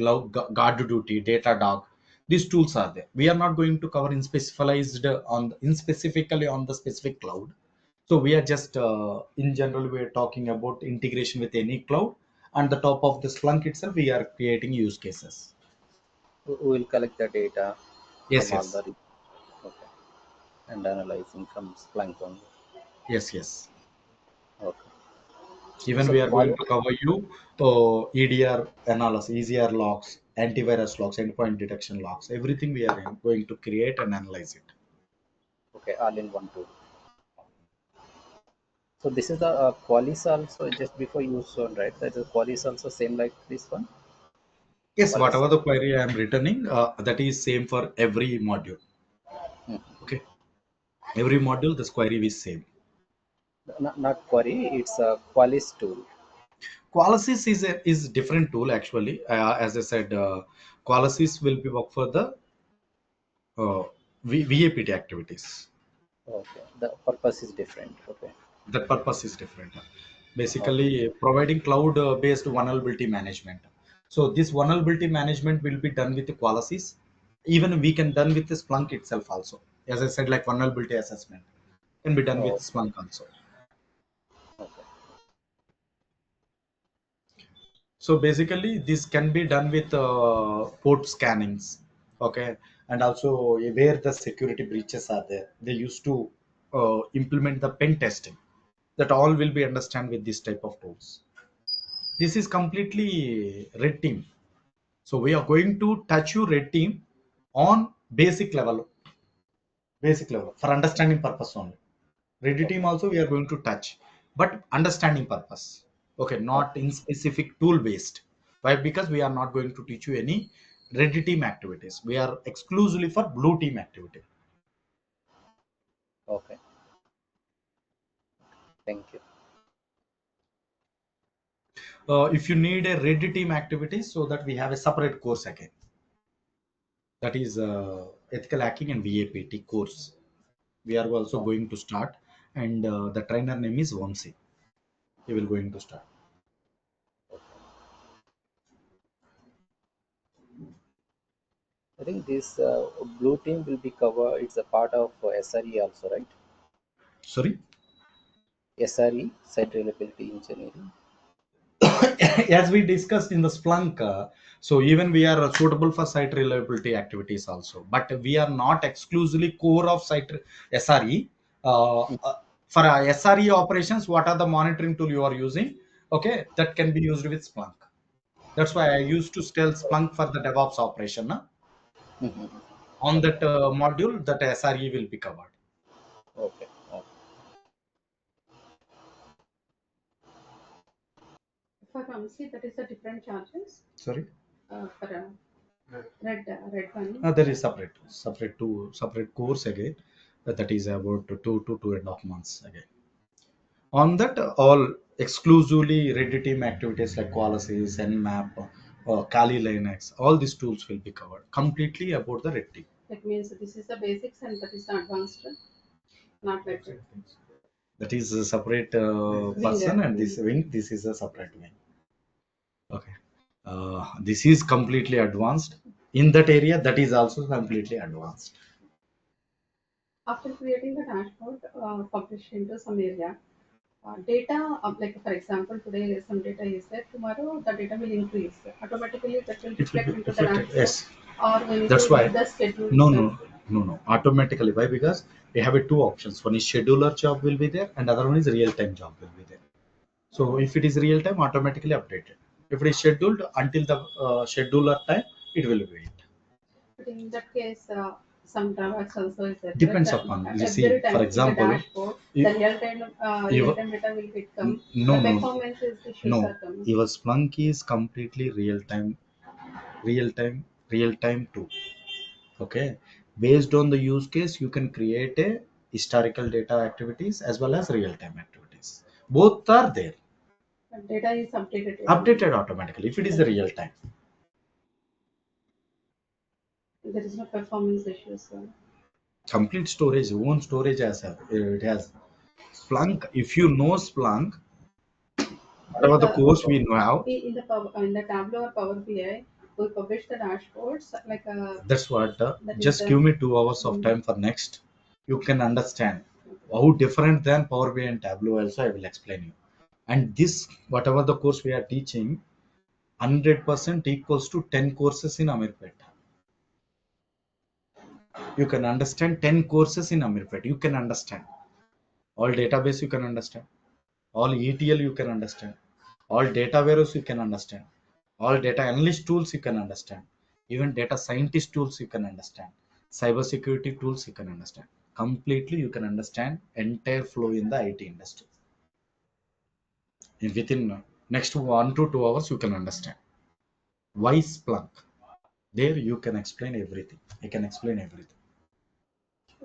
guard duty, Datadog. These tools are there. We are not going to cover in specialized in specifically on the specific cloud. So we are just in general we are talking about integration with any cloud. And the top of the Splunk itself we are creating use cases. We will collect the data Yes, from all yes, the okay, and analyzing from Splunk only. yes. Okay. Even So we are going to cover you EDR analysis, ECR logs, antivirus logs, endpoint detection logs. Everything we are going to create and analyze it. okay, all in one tool. So this is the Qualys also just before you showed, right? That is Qualys also same like this one. Yes, Qualys. whatever the query I am returning, that is same for every module. Hmm. Okay, every module this query is same. Not query, it's a Qualys tool. Qualysys is different tool actually. As I said, Qualysys will be work for the uh, VAPT activities. Okay, the purpose is different. Okay, The purpose is different. okay, Basically providing cloud based vulnerability management. So this vulnerability management will be done with the Qualys. Even we can done with the Splunk itself also. As I said, like vulnerability assessment can be done with oh, Splunk also. okay, So basically this can be done with port scannings. Okay, and also where the security breaches are there, they used to implement the pen testing. That all will be understand with this type of tools. This is completely red team. So we are going to touch you red team on basic level for understanding purpose only. Ready team okay, also we are going to touch, but understanding purpose. Okay, not okay, in specific tool based. Why? Because we are not going to teach you any ready team activities. We are exclusively for blue team activity. okay. Thank you. If you need a ready team activity, so that we have a separate course again. That is ethical hacking and VAPT course. We are also Oh, going to start, and the trainer name is Vamsi. He will going to start. I think this blue team will be covered. It's a part of SRE also, right? Sorry. SRE, Site Reliability Engineering. As we discussed in the Splunk, so even we are suitable for site reliability activities also, but we are not exclusively core of site SRE. For SRE operations, what are the monitoring tool you are using? Okay, that can be used with Splunk. That's why I used to tell Splunk for the DevOps operation. Mhm. On that module, that SRE will be covered. Okay, okay. For pharmacy, that is a different charges Sorry. for red one. There is separate course again. That is about 2 to 2.5 months again. On that, all exclusively ready team activities like Qualys, Nmap, Kali Linux, all these tools will be covered completely about the red team. That means this is the basics and that is the advanced, not like that. That is a separate person, Winger. and this wing, this is a separate wing. Okay. This is completely advanced. In that area, that is also completely advanced. After creating the dashboard, published into some area, data, like for example, today some data is there, tomorrow the data will increase. Automatically that will It will reflect be into the reflected. dashboard, Yes. or we need to That's read why. the schedule No, itself. no, no. Automatically. Why? Because we have two options. One is scheduler job will be there, and other one is real time job will be there. So if it is real time, automatically updated. If it is scheduled until the scheduler time, it will wait. But in that case, some drawbacks also is there. Depends That upon. You see, every for time in the example, dashboard, the you, real time data will become no, the no, performance issues no. are coming. Your Splunk is completely real time, real time too. Okay, based on the use case, you can create a historical data activities as well as real time activities. Both are there, Data is updated. updated automatically if it is the real time. There is no performance issues. Complete storage, own storage as it has. Splunk, if you know Splunk, whatever Like the course we know, in the Tableau or Power BI, we publish the dashboards like that's what. that is Just give me 2 hours of time for next. You can understand how different than Power BI and Tableau. Also, I will explain you. And this, whatever the course we are teaching, 100% equals to 10 courses in Amirpet. You can understand 10 courses in Amirpet. You can understand all database. You can understand all ETL. You can understand all data warehouse. You can understand all data analyst tools. You can understand even data scientist tools. You can understand cybersecurity tools. You can understand completely. You can understand entire flow in the IT industry. Within next 1 to 2 hours, you can understand why Splunk. There you can explain everything. I can explain everything.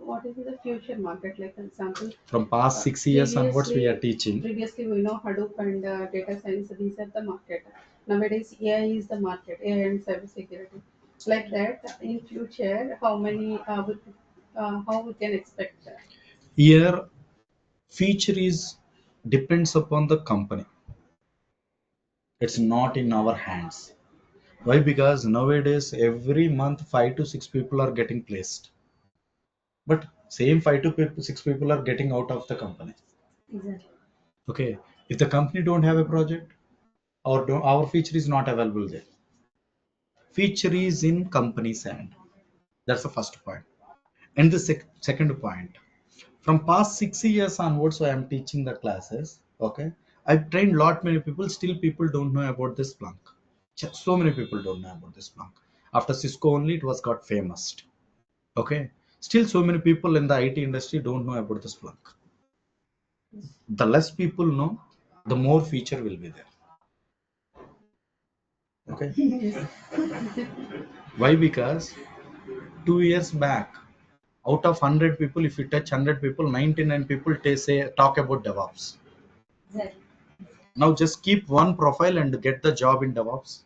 what is the future market? Like, for example, From past 6 years onwards, we are teaching. previously we know Hadoop and data science. These are the market. Nowadays, AI is the market. AI and cybersecurity. Like that, in future, how we can expect that? Here, feature is depends upon the company. It's not in our hands. Why? Because nowadays, every month, 5 to 6 people are getting placed. But same 5 to 6 people are getting out of the company. Exactly. Okay. If the company don't have a project, or our feature is not available there. Feature is in company's hand. That's the first point. And the second point, from past 6 years onwards, I am teaching the classes. Okay, I've trained lot many people. Still, people don't know about this Splunk. So many people don't know about this Splunk. After Cisco only, it was got famous. Okay, still so many people in the IT industry don't know about the Splunk. The less people know, the more feature will be there. Okay. Why? Because 2 years back, out of 100 people, if you touch 100 people, 99 people say talk about DevOps. Exactly. Now just keep one profile and get the job in DevOps.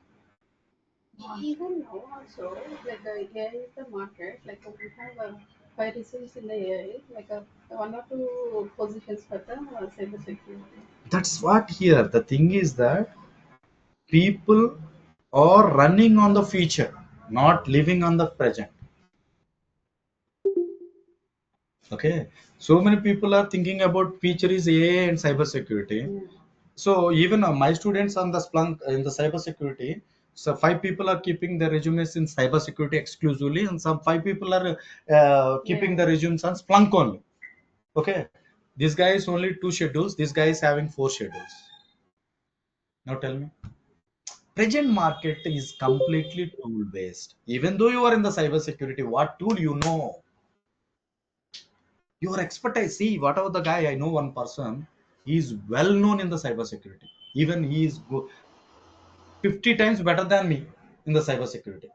Even now also, like AI is the market. Like we have 5 resources in the AI, like 1 or 2 positions for the cybersecurity. That's what here. The thing is that people are running on the future, not living on the present. Okay. So many people are thinking about future is AI and cybersecurity. So even my students on the Splunk in the cybersecurity, so 5 people are keeping their resumes in cybersecurity exclusively, and some 5 people are keeping the resumes on Splunk only. Okay, this guy is only 2 schedules. This guy is having 4 schedules. Now tell me, present market is completely tool based. Even though you are in the cybersecurity, what tool you know? Your expertise. See, whatever the guy I know, one person, he is well known in the cybersecurity. Even he is 50 times better than me in the cybersecurity,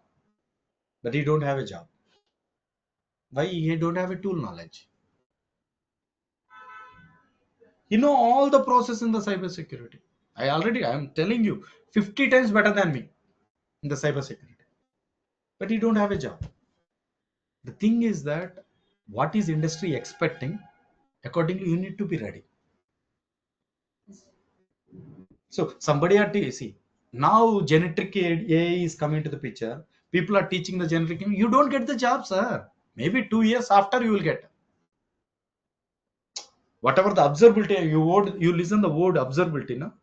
but he don't have a job. Why? He don't have a tool knowledge. He know all the process in the cybersecurity. I am telling you, 50 times better than me in the cybersecurity, but he don't have a job. The thing is that what is industry expecting, accordingly you need to be ready. So somebody at see, now genetic AI is coming to the picture. People are teaching the genetic. You don't get the job, sir. Maybe 2 years after you will get. Whatever the observability you listen the word observability, no?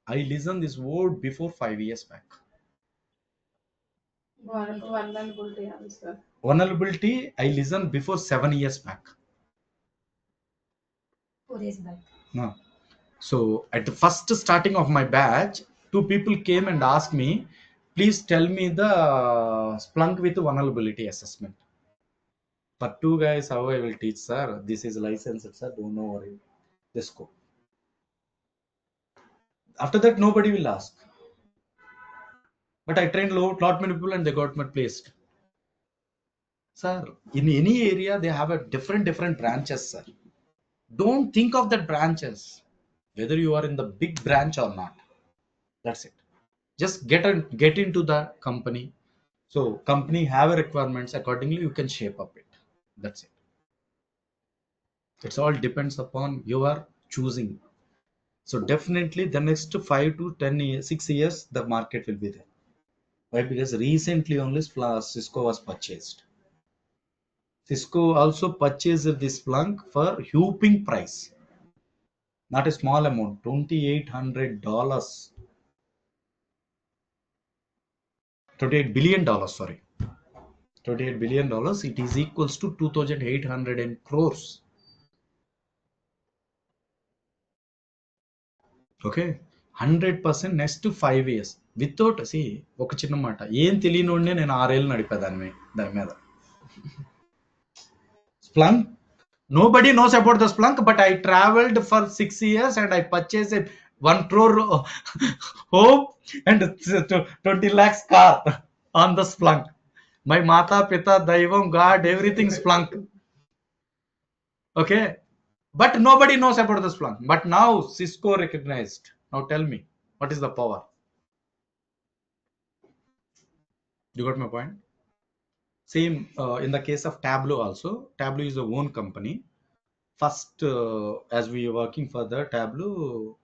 I listen this word before 5 years back. Vulnerability answer. Vulnerability I listened before 7 years back. 4 days back. No, So at the first starting of my batch, two people came and asked me, please tell me the Splunk with vulnerability assessment. For two guys, how I will teach, sir? This is licensed, sir. Don't worry. Just go. After that, nobody will ask. But I trained lot many people and they got my placed. Sir, in any area, they have a different branches, sir. Don't think of that branches, whether you are in the big branch or not. That's it. Just get into the company. So company have a requirements accordingly. You can shape up it. That's it. It's all depends upon your choosing. So definitely the next 5 to 10 years, 6 years, the market will be there. Why? Because recently only Cisco was purchased. Cisco also purchased this Splunk for whooping price, not a small amount, $2,800, $28 billion. Sorry, $28 billion. It is equals to 2,800 crores. Okay, 100% next to 5 years. Without see, ఒక చిన్న మాట ఏం తెలియనోడినే నేను 6 ఏళ్ళు నడిపా దాని మీద. Splunk, nobody knows about the Splunk, but I traveled for 6 years and I purchased a 1 crore home and 20 lakhs car on the Splunk. My Mata, Pita, Daivam, God, everything Splunk. Okay, but nobody knows about the Splunk. But now Cisco recognized. Now tell me, what is the power? You got my point? Same in the case of Tableau also. Tableau is a own company. First, as we are working for the Tableau,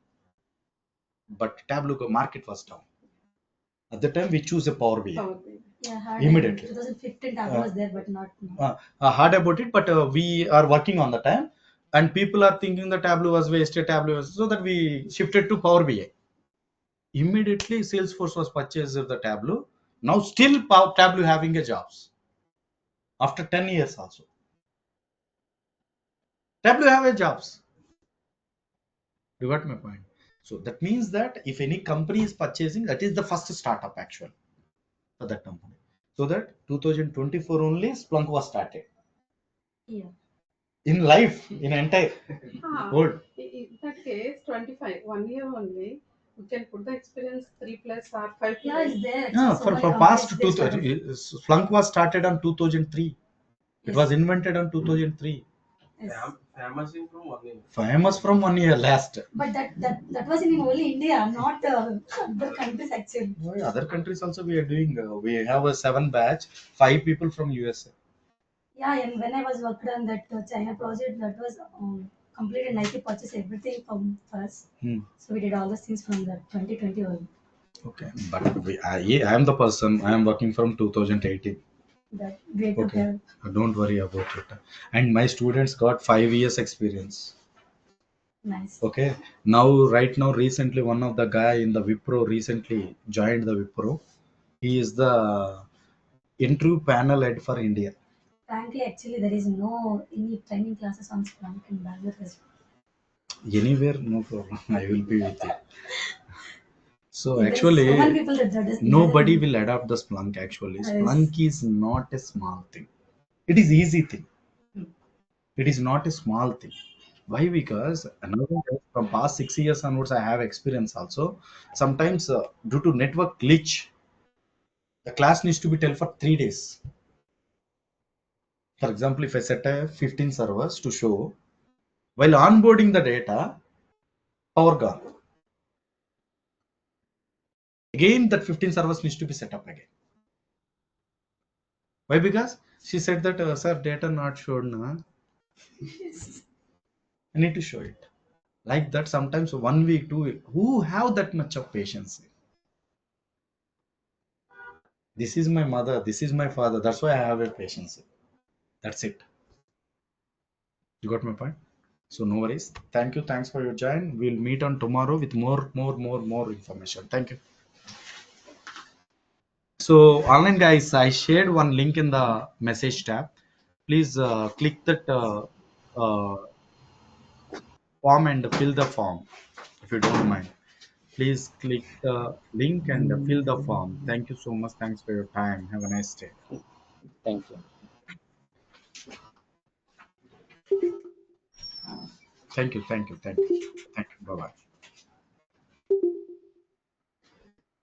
but Tableau market was down. At the time, we choose a Power BI. Yeah, Immediately. 2015 Tableau was there, but not now. Hard about it, but we are working on the time, and people are thinking the Tableau was wasted. Tableau was, so that we shifted to Power BI. Immediately, Salesforce was purchased the Tableau. Now, still Tableau having a jobs after 10 years also. Tableau have a jobs. You got my point. So that means that if any company is purchasing, that is the first startup actually for that company. So that 2024 only Splunk was started. Yeah. In life, in entire world. In that case, 25, 1 year only, we can put the experience 3 plus or 5 Yeah, plus. it's there. Yeah, So for many past companies, they Splunk was started on 2003. It Yes. was invented on 2003. Yes. Famous from 1 year. Famous from 1 year last. But that was in only India, not other countries actually. Other countries also we are doing. We have a 7 batch, 5 people from USA. Yeah, and when I was working on that China project, that was completed. Nike purchased everything from us. So we did all those things from the 2020 only. Okay, but I am the person. I am working from 2018. That great to Okay, have. don't worry about it. And my students got 5 years experience. Nice. Okay, right now, recently, one of the guy in the Wipro recently joined the Wipro. He is the interview panel head for India. Frankly, actually, there is no any training classes on Splunk in Bangalore as well. Anywhere, no problem. I will be with you. So There is actually, so many people that nobody will adopt the Splunk. Actually, Yes. Splunk is not a small thing. It is easy thing. It is not a small thing. Why? Because from past 6 years onwards, I have experience also. Sometimes due to network glitch, the class needs to be tell for 3 days. For example, if I set a 15 servers to show, while onboarding the data, power gone. Again, that 15 servers needs to be set up again. Why? Because she said that, sir, data not shown. Na? I need to show it. Like that, sometimes 1 week, 2 week. Who have that much of patience? This is my mother. This is my father. That's why I have a patience. That's it. You got my point? So no worries. Thank you. Thanks for your join. We'll meet on tomorrow with more information. Thank you. So online guys, I shared one link in the message tab. Please click that form and fill the form if you don't mind. Please click the link and fill the form. Thank you so much. Thanks for your time. Have a nice day. Thank you. Thank you. Thank you. Thank you. Thank you. Bye bye.